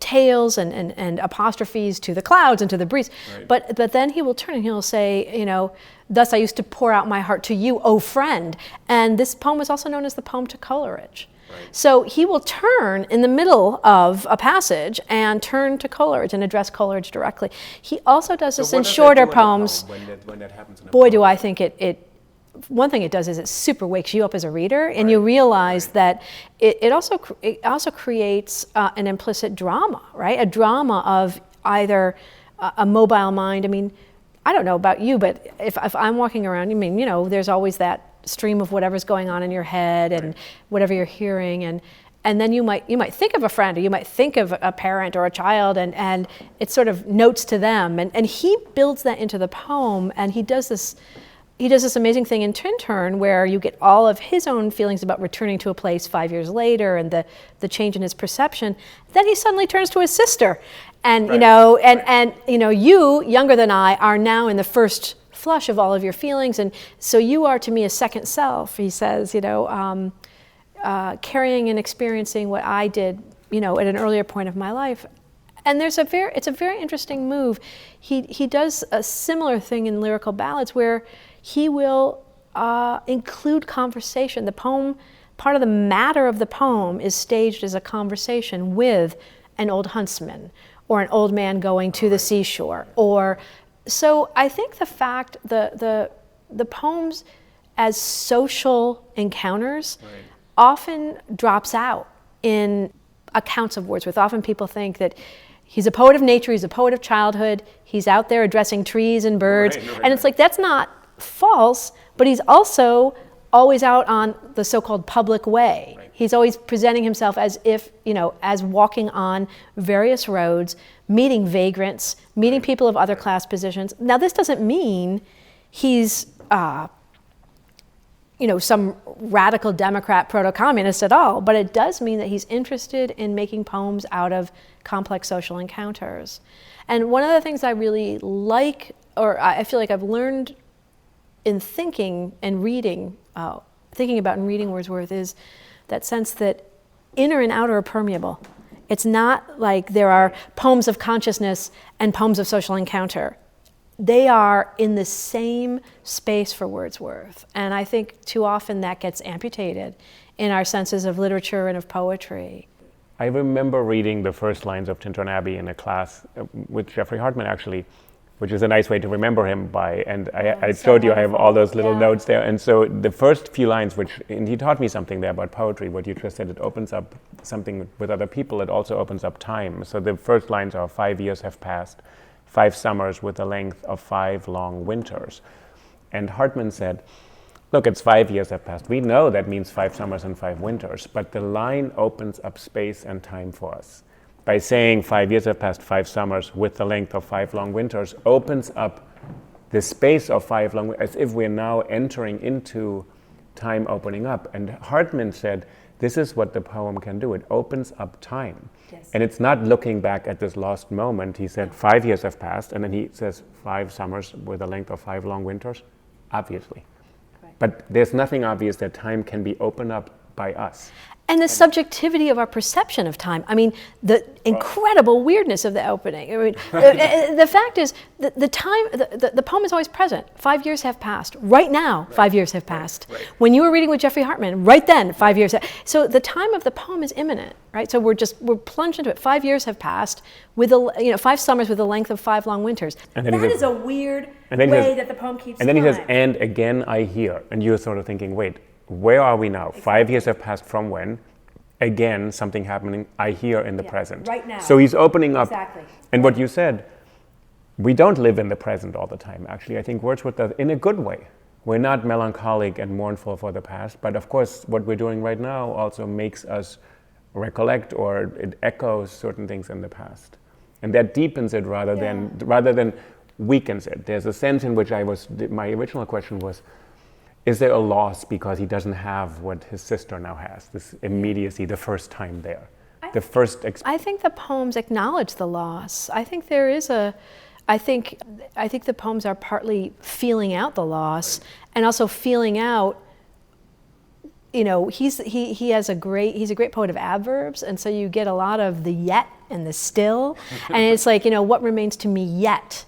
B: tales and apostrophes to the clouds and to the breeze. Right. But then he will turn and he'll say, "Thus I used to pour out my heart to you, O friend." And this poem is also known as the poem to Coleridge. Right. So he will turn in the middle of a passage and turn to Coleridge and address Coleridge directly. He also does this in shorter poems.
A: When that happens in a
B: boy,
A: poem.
B: do I think it. One thing it does is it super wakes you up as a reader, and you realize that it also creates an implicit drama, right? A drama of either a mobile mind. I mean, I don't know about you, but if I'm walking around, there's always that stream of whatever's going on in your head and whatever you're hearing, and then you might think of a friend, or you might think of a parent or a child, and it's sort of notes to them, and he builds that into the poem, and he does this amazing thing in Tintern where you get all of his own feelings about returning to a place 5 years later and the change in his perception. Then he suddenly turns to his sister, and you, younger than I, are now in the first flush of all of your feelings, and so you are to me a second self. He says, carrying and experiencing what I did, at an earlier point of my life. And it's a very interesting move. He does a similar thing in lyrical ballads where he will include conversation. The poem, part of the matter of the poem is staged as a conversation with an old huntsman or an old man going to the seashore. So I think the fact the poems as social encounters often drops out in accounts of Wordsworth. Often people think that he's a poet of nature, he's a poet of childhood, he's out there addressing trees and birds, and it's like that's not false, but he's also always out on the so-called public way. Right. He's always presenting himself as if, as walking on various roads, meeting vagrants, meeting people of other class positions. Now, this doesn't mean he's, some radical Democrat proto-communist at all, but it does mean that he's interested in making poems out of complex social encounters. And one of the things I really like, or I feel like I've learned in thinking and reading, thinking about and reading Wordsworth, is that sense that inner and outer are permeable. It's not like there are poems of consciousness and poems of social encounter. They are in the same space for Wordsworth. And I think too often that gets amputated in our senses of literature and of poetry.
A: I remember reading the first lines of Tintern Abbey in a class with Jeffrey Hartman, actually, which is a nice way to remember him by. And I showed you, I have all those little notes there. And so the first few lines, and he taught me something there about poetry, what you just said, it opens up something with other people, it also opens up time. So the first lines are 5 years have passed, 5 summers with the length of 5 long winters. And Hartman said, look, it's 5 years have passed. We know that means 5 summers and 5 winters, but the line opens up space and time for us. By saying 5 years have passed, 5 summers with the length of 5 long winters opens up the space of 5 long, as if we're now entering into time opening up. And Hartman said this is what the poem can do. It opens up time.
B: Yes.
A: And it's not looking back at this lost moment. He said 5 years have passed, and then he says 5 summers with a length of 5 long winters, obviously.
B: Right.
A: But there's nothing obvious that time can be opened up by us.
B: And the subjectivity of our perception of time. I mean, the incredible weirdness of the opening. I mean, the fact is, the poem is always present. 5 years have passed. Right now, 5 years have passed.
A: Right.
B: When you were reading with Jeffrey Hartman, right then, 5 years. So the time of the poem is imminent, right? So we're plunged into it. 5 years have passed with 5 summers with the length of 5 long winters.
A: And
B: that is a weird way that the poem keeps time.
A: And then he says, and again I hear. And you're sort of thinking, wait, where are we now? Exactly. 5 years have passed from when? Again, something happening, I hear in the present.
B: Right now.
A: So he's opening up.
B: Exactly.
A: And what you said, we don't live in the present all the time, actually. I think Wordsworth does in a good way. We're not melancholic and mournful for the past, but of course, what we're doing right now also makes us recollect, or it echoes certain things in the past. And that deepens it rather than weakens it. There's a sense in which my original question was, is there a loss because he doesn't have what his sister now has, this immediacy, the first time there? I think
B: the poems acknowledge the loss. I think there is I think the poems are partly feeling out the loss, and also feeling out, he's a great poet of adverbs, and so you get a lot of the yet and the still, and it's like, what remains to me yet,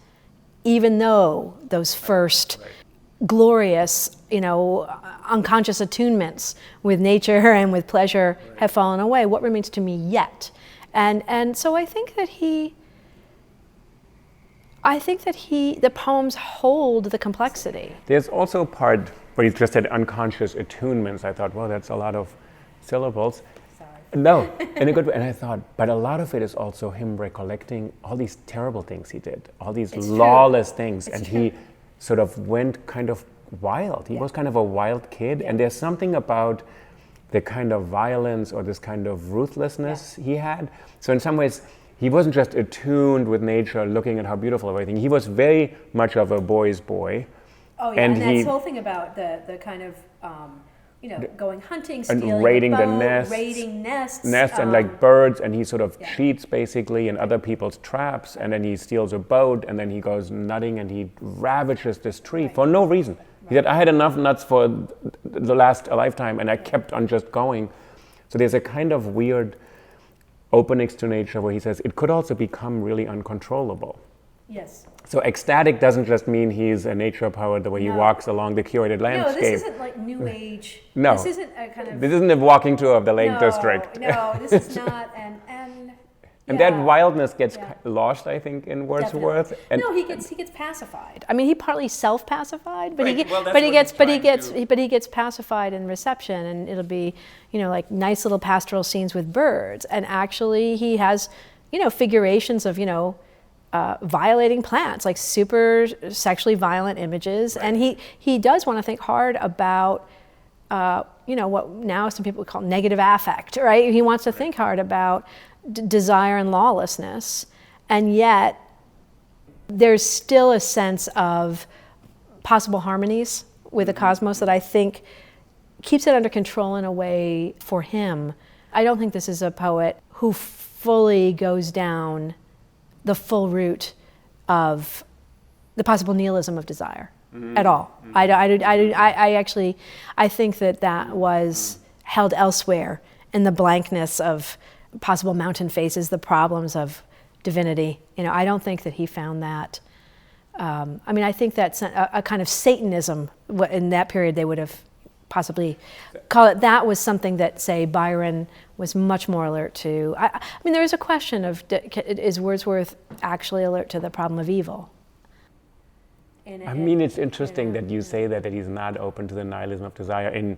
B: even though those first glorious, unconscious attunements with nature and with pleasure have fallen away. What remains to me yet? And so I think that the poems hold the complexity.
A: There's also a part where he just said unconscious attunements. I thought, well, that's a lot of syllables.
B: Sorry.
A: No, in a good way. And I thought, but a lot of it is also him recollecting all these terrible things he did, all these lawless things, and he sort of went kind of wild. He was kind of a wild kid, and there's something about the kind of violence or this kind of ruthlessness he had. So in some ways, he wasn't just attuned with nature, looking at how beautiful everything. He was very much of a boy's boy.
B: Oh yeah, and that whole thing about the kind of going hunting, stealing
A: and raiding
B: a boat,
A: the nests,
B: raiding nests,
A: and like birds, and he sort of cheats basically in other people's traps, and then he steals a boat, and then he goes nutting and he ravages this tree for no reason. He said, I had enough nuts for the last lifetime, and I kept on just going. So there's a kind of weird openness to nature where he says it could also become really uncontrollable.
B: Yes.
A: So ecstatic doesn't just mean he's a nature poet the way he walks along the curated landscape.
B: No, this isn't like New Age.
A: No.
B: This isn't a kind of...
A: This isn't a walking tour of the Lake District.
B: No, this is not,
A: and that wildness gets lost, I think, in Wordsworth.
B: And no, he gets pacified. I mean, he partly self-pacified, but he gets pacified in reception, and it'll be, like nice little pastoral scenes with birds. And actually, he has, figurations of, violating plants, like super sexually violent images, and he does want to think hard about, what now some people would call negative affect, right? He wants to think hard about desire and lawlessness, and yet there's still a sense of possible harmonies with the cosmos that I think keeps it under control in a way for him. I don't think this is a poet who fully goes down the full route of the possible nihilism of desire at all. I think that was held elsewhere in the blankness of possible mountain faces, the problems of divinity. I don't think that he found that. I think that's a kind of Satanism. In that period, they would have possibly call it. That was something that, say, Byron was much more alert to. There is a question of, is Wordsworth actually alert to the problem of evil?
A: It's interesting that you say that he's not open to the nihilism of desire. In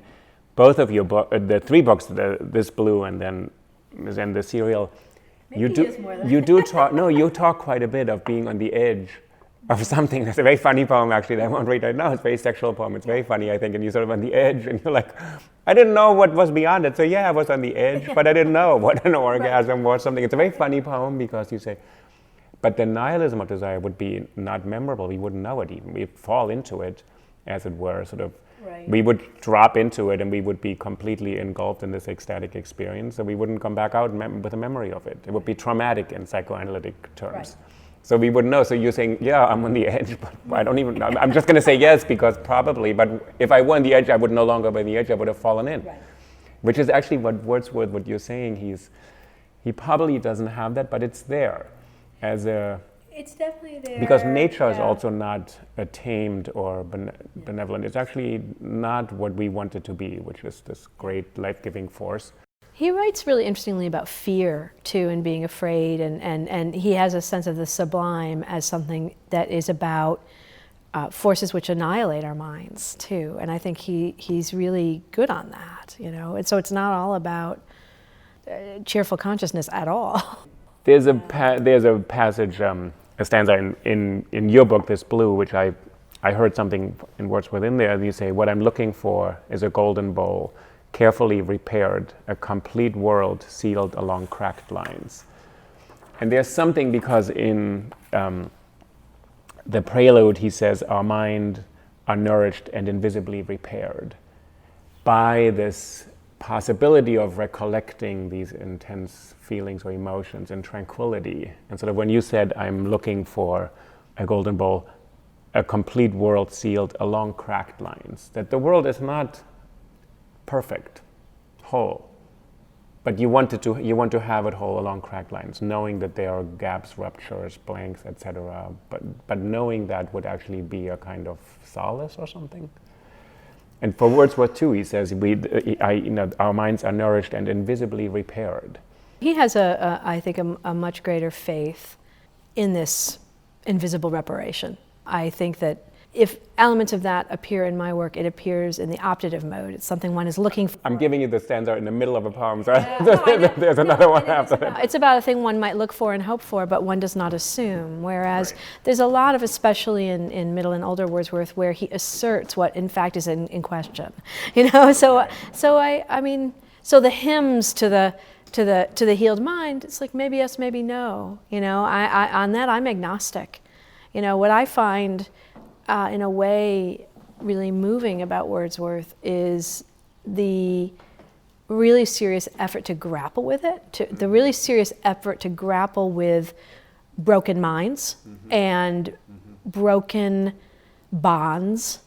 A: both of your the 3 books, This Blue and then the serial, you talk quite a bit of being on the edge of something. That's a very funny poem, actually, that I won't read right now. It's a very sexual poem. It's very funny, I think, and you're sort of on the edge, and you're like, I didn't know what was beyond it. So I was on the edge, but I didn't know what an orgasm was, something. It's a very funny poem because you say, but the nihilism of desire would be not memorable. We wouldn't know it even. We fall into it, as it were, sort of
B: Right.
A: We would drop into it and we would be completely engulfed in this ecstatic experience, and we wouldn't come back out with a memory of it. It would be traumatic in psychoanalytic terms.
B: Right.
A: So we would know. So you're saying, yeah, I'm on the edge, but I don't even know. I'm just going to say yes because probably, but if I were on the edge, I would no longer be on the edge, I would have fallen in.
B: Right.
A: Which is actually what Wordsworth, what you're saying, he probably doesn't have that, but it's there as a...
B: It's definitely there.
A: Because nature is also not tamed or benevolent. It's actually not what we want it to be, which is this great life-giving force.
B: He writes really interestingly about fear, too, and being afraid, and he has a sense of the sublime as something that is about forces which annihilate our minds, too. And I think he's really good on that, you know. And so it's not all about cheerful consciousness at all.
A: There's a passage, a stanza in your book, This Blue, which I heard something in Wordsworth in there, and you say, what I'm looking for is a golden bowl, carefully repaired, a complete world sealed along cracked lines. And there's something, because in the prelude he says, our mind are nourished and invisibly repaired by this possibility of recollecting these intense feelings or emotions in tranquility. And sort of when you said, I'm looking for a golden bowl, a complete world sealed along cracked lines, that the world is not perfect, whole, but you want to have it whole along cracked lines, knowing that there are gaps, ruptures, blanks, etc. But knowing that would actually be a kind of solace or something. And for Wordsworth too, he says, our minds are nourished and invisibly repaired. He
B: has I think a much greater faith in this invisible reparation. I think that if elements of that appear in my work, it appears in the optative mode. It's something one is looking for.
A: I'm giving you the stanza in the middle of a poem, so there's another one after that.
B: It's about a thing one might look for and hope for, but one does not assume. Whereas there's a lot of, especially in middle and older Wordsworth, where he asserts what in fact is in question. You know, so the hymns to the healed mind, it's like maybe yes, maybe no. You know, I on that I'm agnostic. You know, what I find in a way really moving about Wordsworth is the really serious effort to grapple with it, the really serious effort to grapple with broken minds and broken bonds,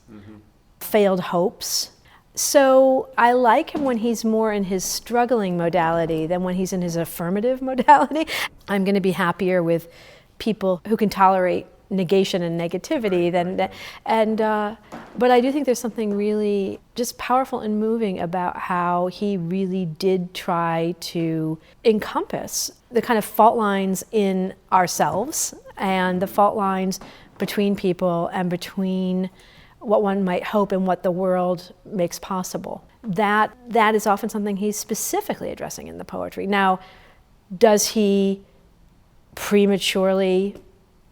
B: failed hopes. So I like him when he's more in his struggling modality than when he's in his affirmative modality. I'm going to be happier with people who can tolerate negation and negativity but I do think there's something really just powerful and moving about how he really did try to encompass the kind of fault lines in ourselves and the fault lines between people and between what one might hope and what the world makes possible. That is often something he's specifically addressing in the poetry. Now, does he prematurely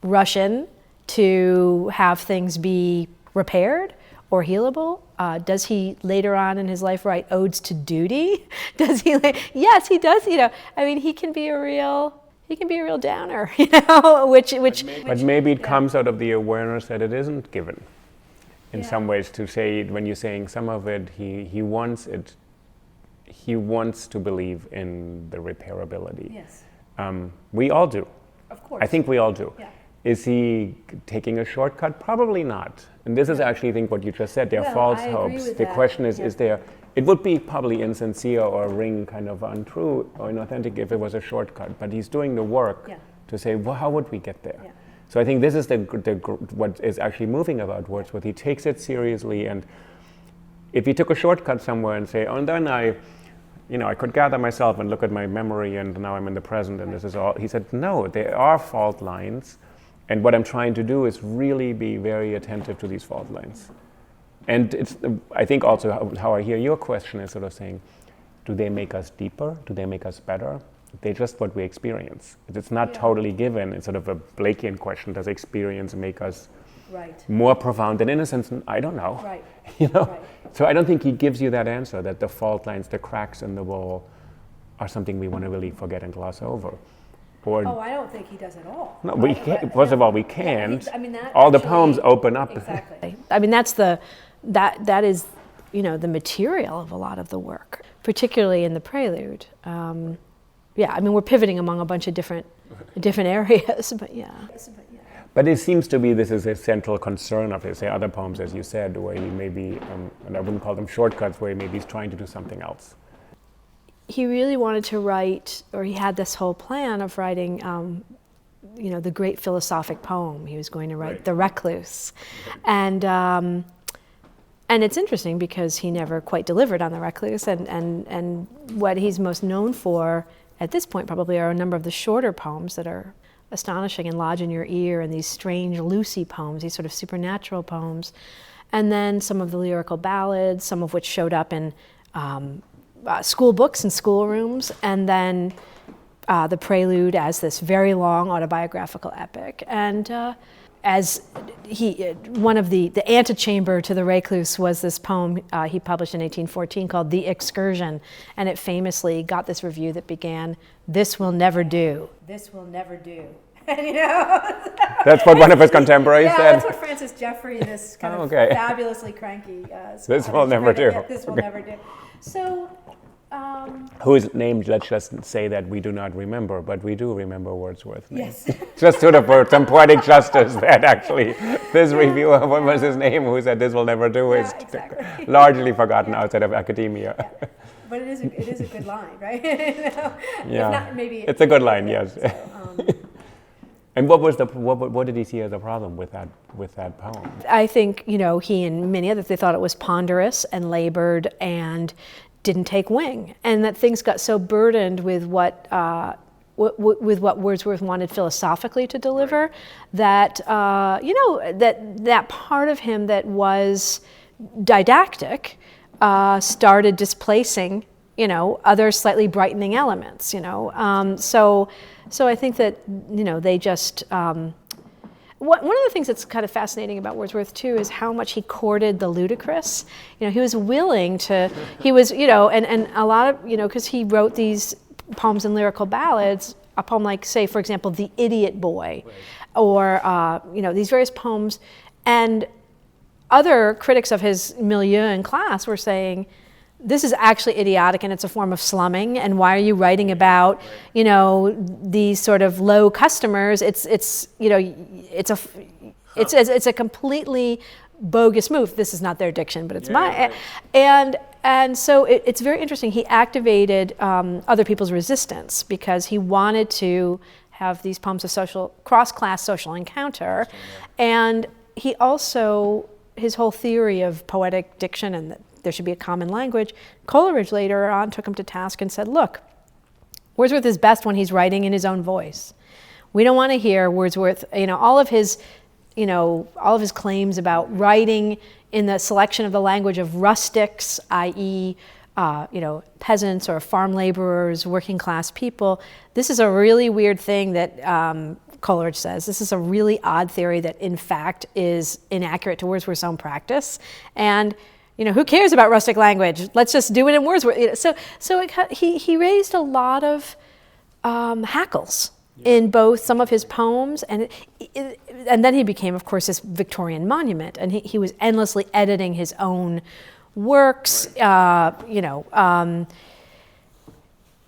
B: rush in to have things be repaired or healable? Does he later on in his life write odes to duty? Does he? Yes, he does. You know, I mean, he can be a real downer. You know,
A: But maybe it comes out of the awareness that it isn't given. In some ways, to say when you're saying some of it, he wants it. He wants to believe in the repairability.
B: Yes.
A: We all do.
B: Of course.
A: I think we all do.
B: Yeah.
A: Is he taking a shortcut? Probably not. And this is actually, I think, what you just said. There are false hopes. The question is there, it would be probably insincere or ring kind of untrue or inauthentic if it was a shortcut. But he's doing the work to say, well, how would we get there? Yeah. So I think this is what is actually moving about Wordsworth. He takes it seriously, and if he took a shortcut somewhere and say, oh, and then I could gather myself and look at my memory and now I'm in the present and this is all. He said, no, there are fault lines. And what I'm trying to do is really be very attentive to these fault lines. And it's, I think also how I hear your question is sort of saying, do they make us deeper? Do they make us better? They're just what we experience. It's not totally given. It's sort of a Blakean question. Does experience make us more profound than innocence? I don't know.
B: Right.
A: You know? Right. So I don't think he gives you that answer, that the fault lines, the cracks in the wall are something we want to really forget and gloss over.
B: I don't think he does at all.
A: No, we can't. First of all, we can't.
B: All the poems open up.
A: Exactly.
B: I mean, that's the that is, the material of a lot of the work, particularly in the prelude. We're pivoting among a bunch of different areas, but yeah.
A: But it seems to be this is a central concern of his other poems, as you said, where he maybe, and I wouldn't call them shortcuts, where maybe he's trying to do something else.
B: He really wanted to write, or he had this whole plan of writing, the great philosophic poem. He was going to write The Recluse. And it's interesting because he never quite delivered on The Recluse, and what he's most known for at this point probably are a number of the shorter poems that are astonishing and lodge in your ear, and these strange Lucy poems, these sort of supernatural poems, and then some of the lyrical ballads, some of which showed up in school books and schoolrooms, and then the prelude as this very long autobiographical epic. And as one of the antechamber to The Recluse was this poem he published in 1814 called The Excursion, and it famously got this review that began, "This will never do. This will never do." And,
A: That's what one of his contemporaries said?
B: Yeah, that's what Francis Jeffrey, this kind of fabulously cranky
A: This will never do.
B: This will never do. So...
A: who is named, let's just say that we do not remember, but we do remember Wordsworth.
B: Yes.
A: Just sort of for some poetic justice that actually this reviewer, what was his name, who said this will never do, is largely forgotten outside of academia.
B: Yeah. But it is a good line, right?
A: Yeah.
B: If not, maybe
A: it's a good line, yes. So, and what did he see as a problem with that poem?
B: I think, he and many others, they thought it was ponderous and labored and didn't take wing, and that things got so burdened with what Wordsworth wanted philosophically to deliver, that that part of him that was didactic started displacing other slightly brightening elements. So I think that they just. One of the things that's kind of fascinating about Wordsworth too is how much he courted the ludicrous. He was willing to. He was, and a lot of, because he wrote these poems and lyrical ballads. A poem like, say, for example, "The Idiot Boy," or these various poems, and other critics of his milieu and class were saying, this is actually idiotic and it's a form of slumming, and why are you writing about these sort of low customers? It's a completely bogus move. This is not their diction, but it's mine. And so it's very interesting. He activated other people's resistance because he wanted to have these poems of cross-class social encounter, and he also, his whole theory of poetic diction and that there should be a common language, Coleridge later on took him to task and said, look, Wordsworth is best when he's writing in his own voice. We don't want to hear Wordsworth, all of his claims about writing in the selection of the language of rustics, i.e., peasants or farm laborers, working class people. This is a really weird thing that Coleridge says. This is a really odd theory that in fact is inaccurate to Wordsworth's own practice. And who cares about rustic language? Let's just do it in Wordsworth. He raised a lot of hackles in both some of his poems, and then he became, of course, this Victorian monument, and he was endlessly editing his own works.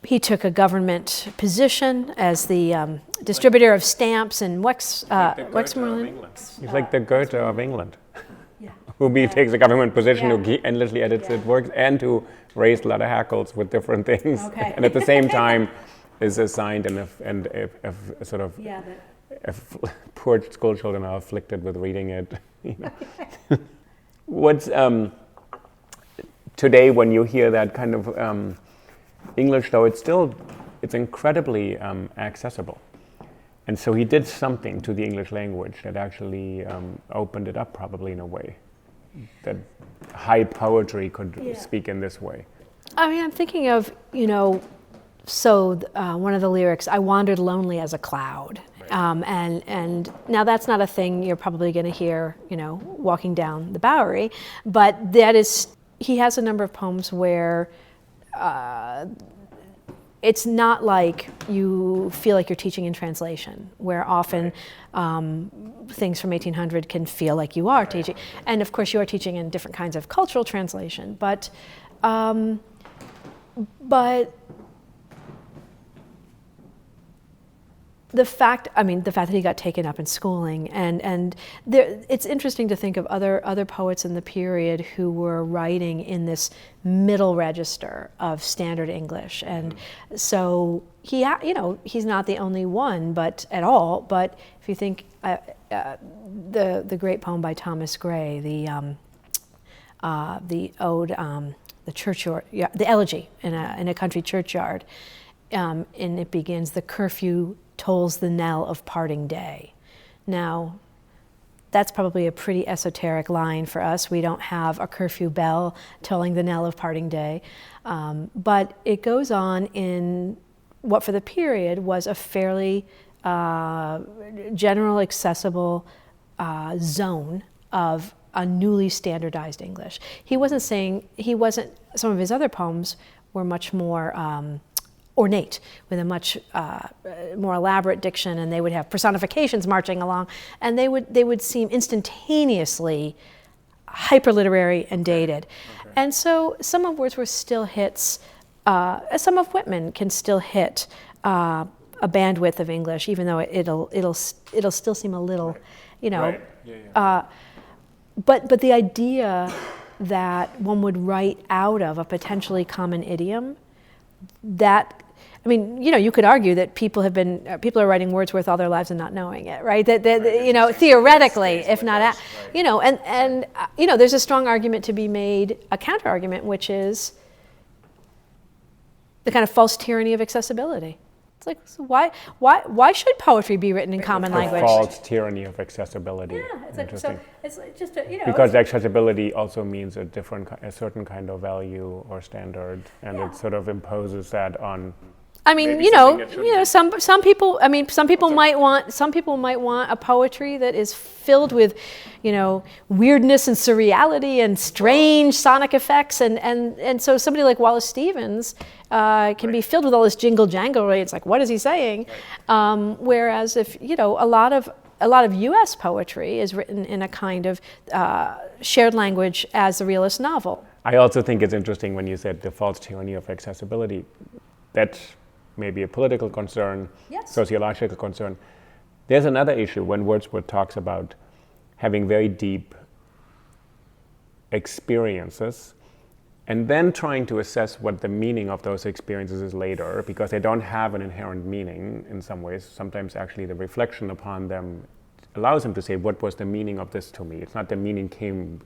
B: He took a government position as the distributor of stamps in Westmoreland.
A: He's like the Goethe of England. Who takes a government position, who endlessly edits his works, and who raised a lot of hackles with different things, and at the same time is assigned poor school children are afflicted with reading it. What's today when you hear that kind of English, though, it's incredibly accessible. And so he did something to the English language that actually opened it up, probably in a way that high poetry could speak in this way.
B: I'm thinking of, one of the lyrics, "I wandered lonely as a cloud." Right. And now that's not a thing you're probably going to hear, walking down the Bowery, but he has a number of poems where it's not like you feel like you're teaching in translation, where often things from 1800 can feel like you are teaching. And of course you are teaching in different kinds of cultural translation, but the fact that he got taken up in schooling, and it's interesting to think of other poets in the period who were writing in this middle register of standard English, and so he's not the only one, but if you think the great poem by Thomas Gray, the ode, the churchyard, the elegy in a country churchyard, and it begins, "The curfew tolls the knell of parting day." Now, that's probably a pretty esoteric line for us. We don't have a curfew bell tolling the knell of parting day. But it goes on in what for the period was a fairly general, accessible zone of a newly standardized English. Some of his other poems were much more ornate, with a much more elaborate diction, and they would have personifications marching along, and they would seem instantaneously hyperliterary and dated. Okay. And so some of Wordsworth still hits, some of Whitman can still hit a bandwidth of English, even though it'll still seem a little,
A: Right. Yeah.
B: But the idea that one would write out of a potentially common idiom, you could argue that people are writing Wordsworth all their lives and not knowing it, right? Theoretically, if not, there's a strong argument to be made, a counter argument, which is the kind of false tyranny of accessibility. It's like, so why should poetry be written in common language?
A: False tyranny of accessibility.
B: Yeah, it's like, so it's just
A: because accessibility also means a certain kind of value or standard, and it sort of imposes that on. Some people might want a poetry that is filled with, weirdness and surreality and strange sonic effects, and so somebody like Wallace Stevens can be filled with all this jingle jangle. Right? It's like, what is he saying? Right. Whereas if a lot of U.S. poetry is written in a kind of shared language as the realist novel. I also think it's interesting when you said the false tyranny of accessibility. That's maybe a political concern, yes. Sociological concern. There's another issue when Wordsworth talks about having very deep experiences and then trying to assess what the meaning of those experiences is later, because they don't have an inherent meaning in some ways. Sometimes actually the reflection upon them allows him to say, what was the meaning of this to me? It's not the meaning came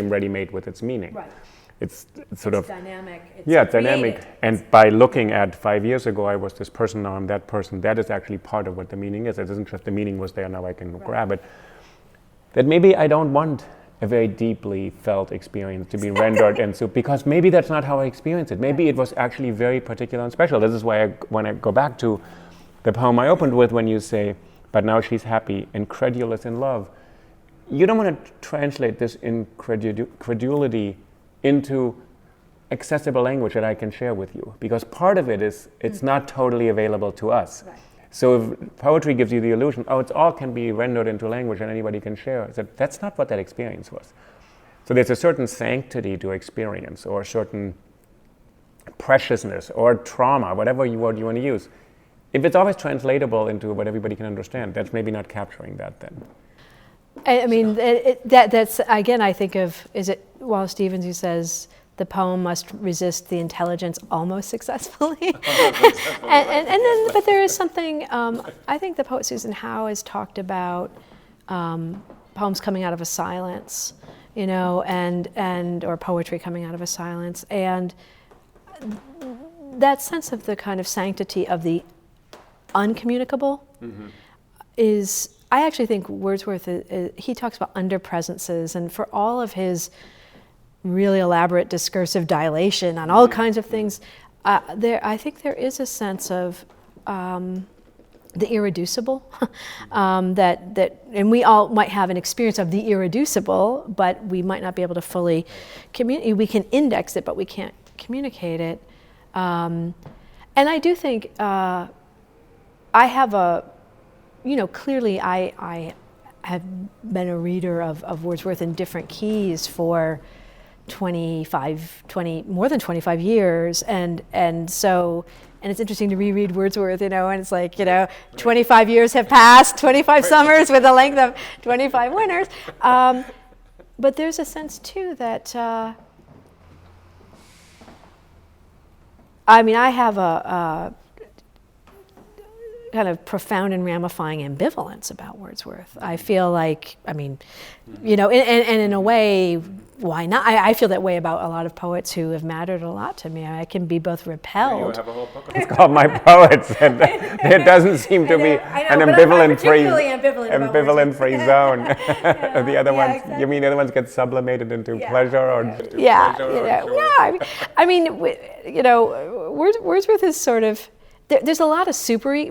A: ready-made with its meaning. Right. It's
B: dynamic.
A: It's dynamic. And by looking at 5 years ago, I was this person, now I'm that person, that is actually part of what the meaning is. It isn't just the meaning was there, now I can grab it. That maybe I don't want a very deeply felt experience to be rendered into, because maybe that's not how I experienced it. Maybe it was actually very particular and special. This is why when I go back to the poem I opened with, when you say, but now she's happy, incredulous in love. You don't want to translate this incredulity into accessible language that I can share with you, because part of it is it's not totally available to us. Right. So if poetry gives you the illusion, it all can be rendered into language and anybody can share, that's not what that experience was. So there's a certain sanctity to experience, or a certain preciousness or trauma, whatever word you want to use. If it's always translatable into what everybody can understand, that's maybe not capturing that then.
B: That's again, I think of, is it Wallace Stevens who says the poem must resist the intelligence almost successfully? But there is something, I think the poet Susan Howe has talked about poems coming out of a silence, or poetry coming out of a silence, and that sense of the kind of sanctity of the uncommunicable is, I actually think Wordsworth, he talks about underpresences, and for all of his really elaborate discursive dilation on all kinds of things, I think there is a sense of the irreducible, and we all might have an experience of the irreducible, but we might not be able to fully communicate. We can index it, but we can't communicate it. And I do think I have clearly I have been a reader of Wordsworth in different keys for more than 25 years. And so, and it's interesting to reread Wordsworth, and it's like, 25 years have passed, 25 summers with a length of 25 winters. But there's a sense too that, I have a kind of profound and ramifying ambivalence about Wordsworth. I feel like, and in a way, why not? I feel that way about a lot of poets who have mattered a lot to me. I can be both repelled.
A: You have a whole book. It's called My Poets, and there doesn't seem to be an ambivalent free zone. The other ones, exactly. You mean the other ones get sublimated into pleasure or
B: Wordsworth is sort of. There's a lot of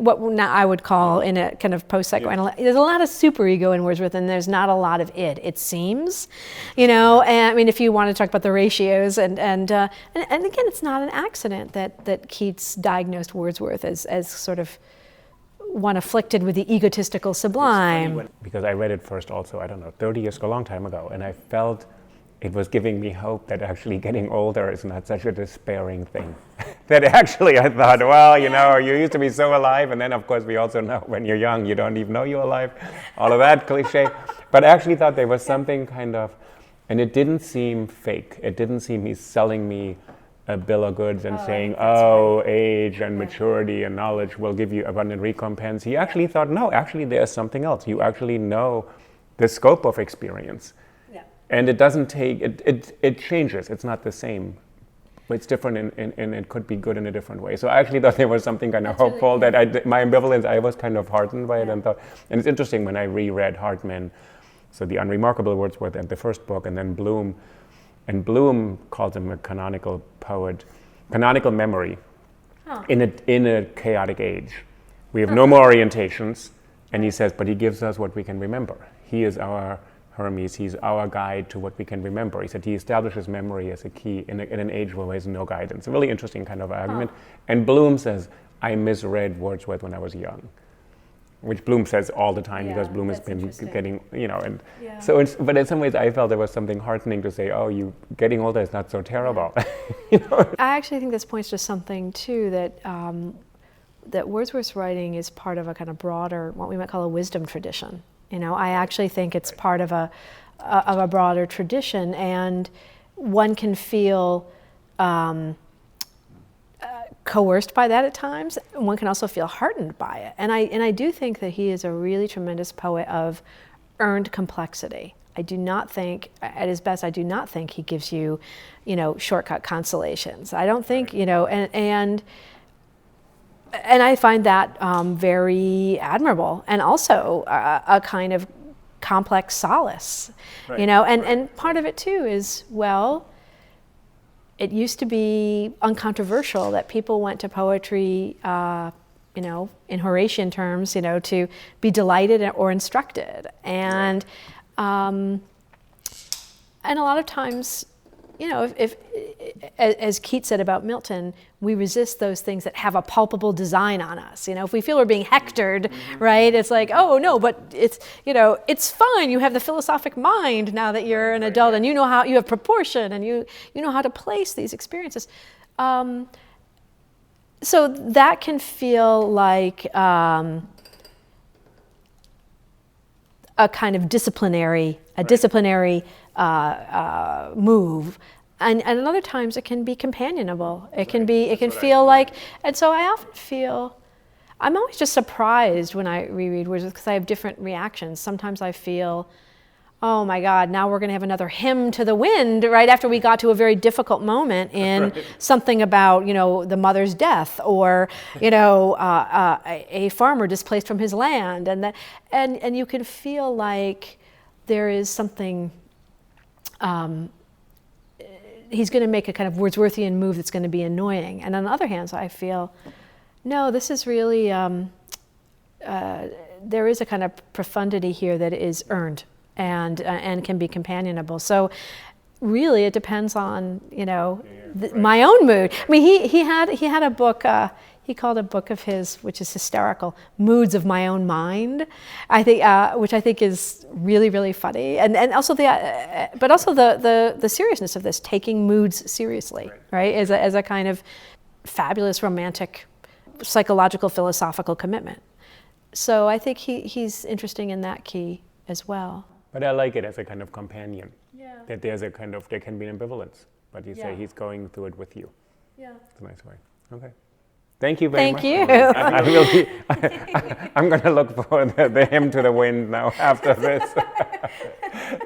B: what now I would call in a kind of post-psychoanalytic, there's a lot of superego in Wordsworth, and there's not a lot of it seems, and if you want to talk about the ratios, and again, it's not an accident that Keats diagnosed Wordsworth as sort of one afflicted with the egotistical sublime.
A: Because I read it first also, 30 years ago, a long time ago, and I felt it was giving me hope that actually getting older is not such a despairing thing. That actually I thought, you used to be so alive, and then of course we also know when you're young, you don't even know you're alive, all of that cliche. But I actually thought there was something kind of, and it didn't seem fake. It didn't seem he's selling me a bill of goods and saying, age and maturity and knowledge will give you abundant recompense. He actually thought, no, actually there's something else. You actually know the scope of experience. And it doesn't take, it changes, it's not the same. It's different and it could be good in a different way. So I actually thought there was something kind of hopeful that my ambivalence, I was kind of heartened by it and thought, and it's interesting when I reread Hartman, so the unremarkable Wordsworth and the first book, and then Bloom, and Bloom calls him a canonical poet, canonical memory in a chaotic age. We have no more orientations, and he says, but he gives us what we can remember. He is our Hermes, he's our guide to what we can remember. He said he establishes memory as a key in an age where there's no guidance. A really interesting kind of argument. And Bloom says, I misread Wordsworth when I was young, which Bloom says all the time because Bloom has been getting, so, but in some ways I felt there was something heartening to say, you getting older is not so terrible.
B: I actually think this points to something too, that Wordsworth's writing is part of a kind of broader, what we might call a wisdom tradition. I actually think it's part of a broader tradition, and one can feel coerced by that at times. One can also feel heartened by it, and I do think that he is a really tremendous poet of earned complexity. I do not think, at his best, he gives you, shortcut consolations. I don't think, and I find that very admirable, and also a kind of complex solace, and part of it too is, it used to be uncontroversial that people went to poetry, in Horatian terms, to be delighted or instructed, and a lot of times, if as Keats said about Milton, we resist those things that have a palpable design on us. If we feel we're being hectored, right? It's like, oh no, but it's, it's fine. You have the philosophic mind now that you're an adult, and you know how you have proportion, and you know how to place these experiences. So that can feel like a kind of disciplinary move, and at other times it can be companionable. It can feel like, and so I often feel, I'm always just surprised when I reread Wordsworth because I have different reactions. Sometimes I feel, oh my God, now we're going to have another hymn to the wind right after we got to a very difficult moment in something about, the mother's death, or, a farmer displaced from his land, and you can feel like there is something. He's going to make a kind of Wordsworthian move that's going to be annoying. And on the other hand, I feel, no, this is really, there is a kind of profundity here that is earned and can be companionable. So really it depends on, my own mood. I mean, he had a book, he called a book of his, which is hysterical, Moods of My Own Mind, I think, which I think is really, really funny. And also but also the seriousness of this, taking moods seriously, right? As a kind of fabulous romantic, psychological, philosophical commitment. So I think he's interesting in that key as well.
A: But I like it as a kind of companion.
B: Yeah.
A: That there can be an ambivalence, but you say he's going through it with you.
B: Yeah.
A: It's a nice way. Okay. Thank you very much.
B: Thank you.
A: I'm going to look for the hymn to the wind now after this.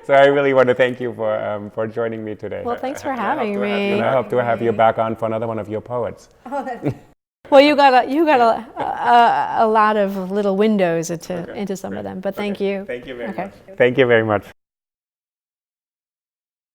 A: So I really want to thank you for joining me today.
B: Well, thanks for having me.
A: And I hope to have you back on for another one of your poets.
B: Well, you got a lot of little windows into some of them, but thank you.
A: Thank you very much. Thank you very much.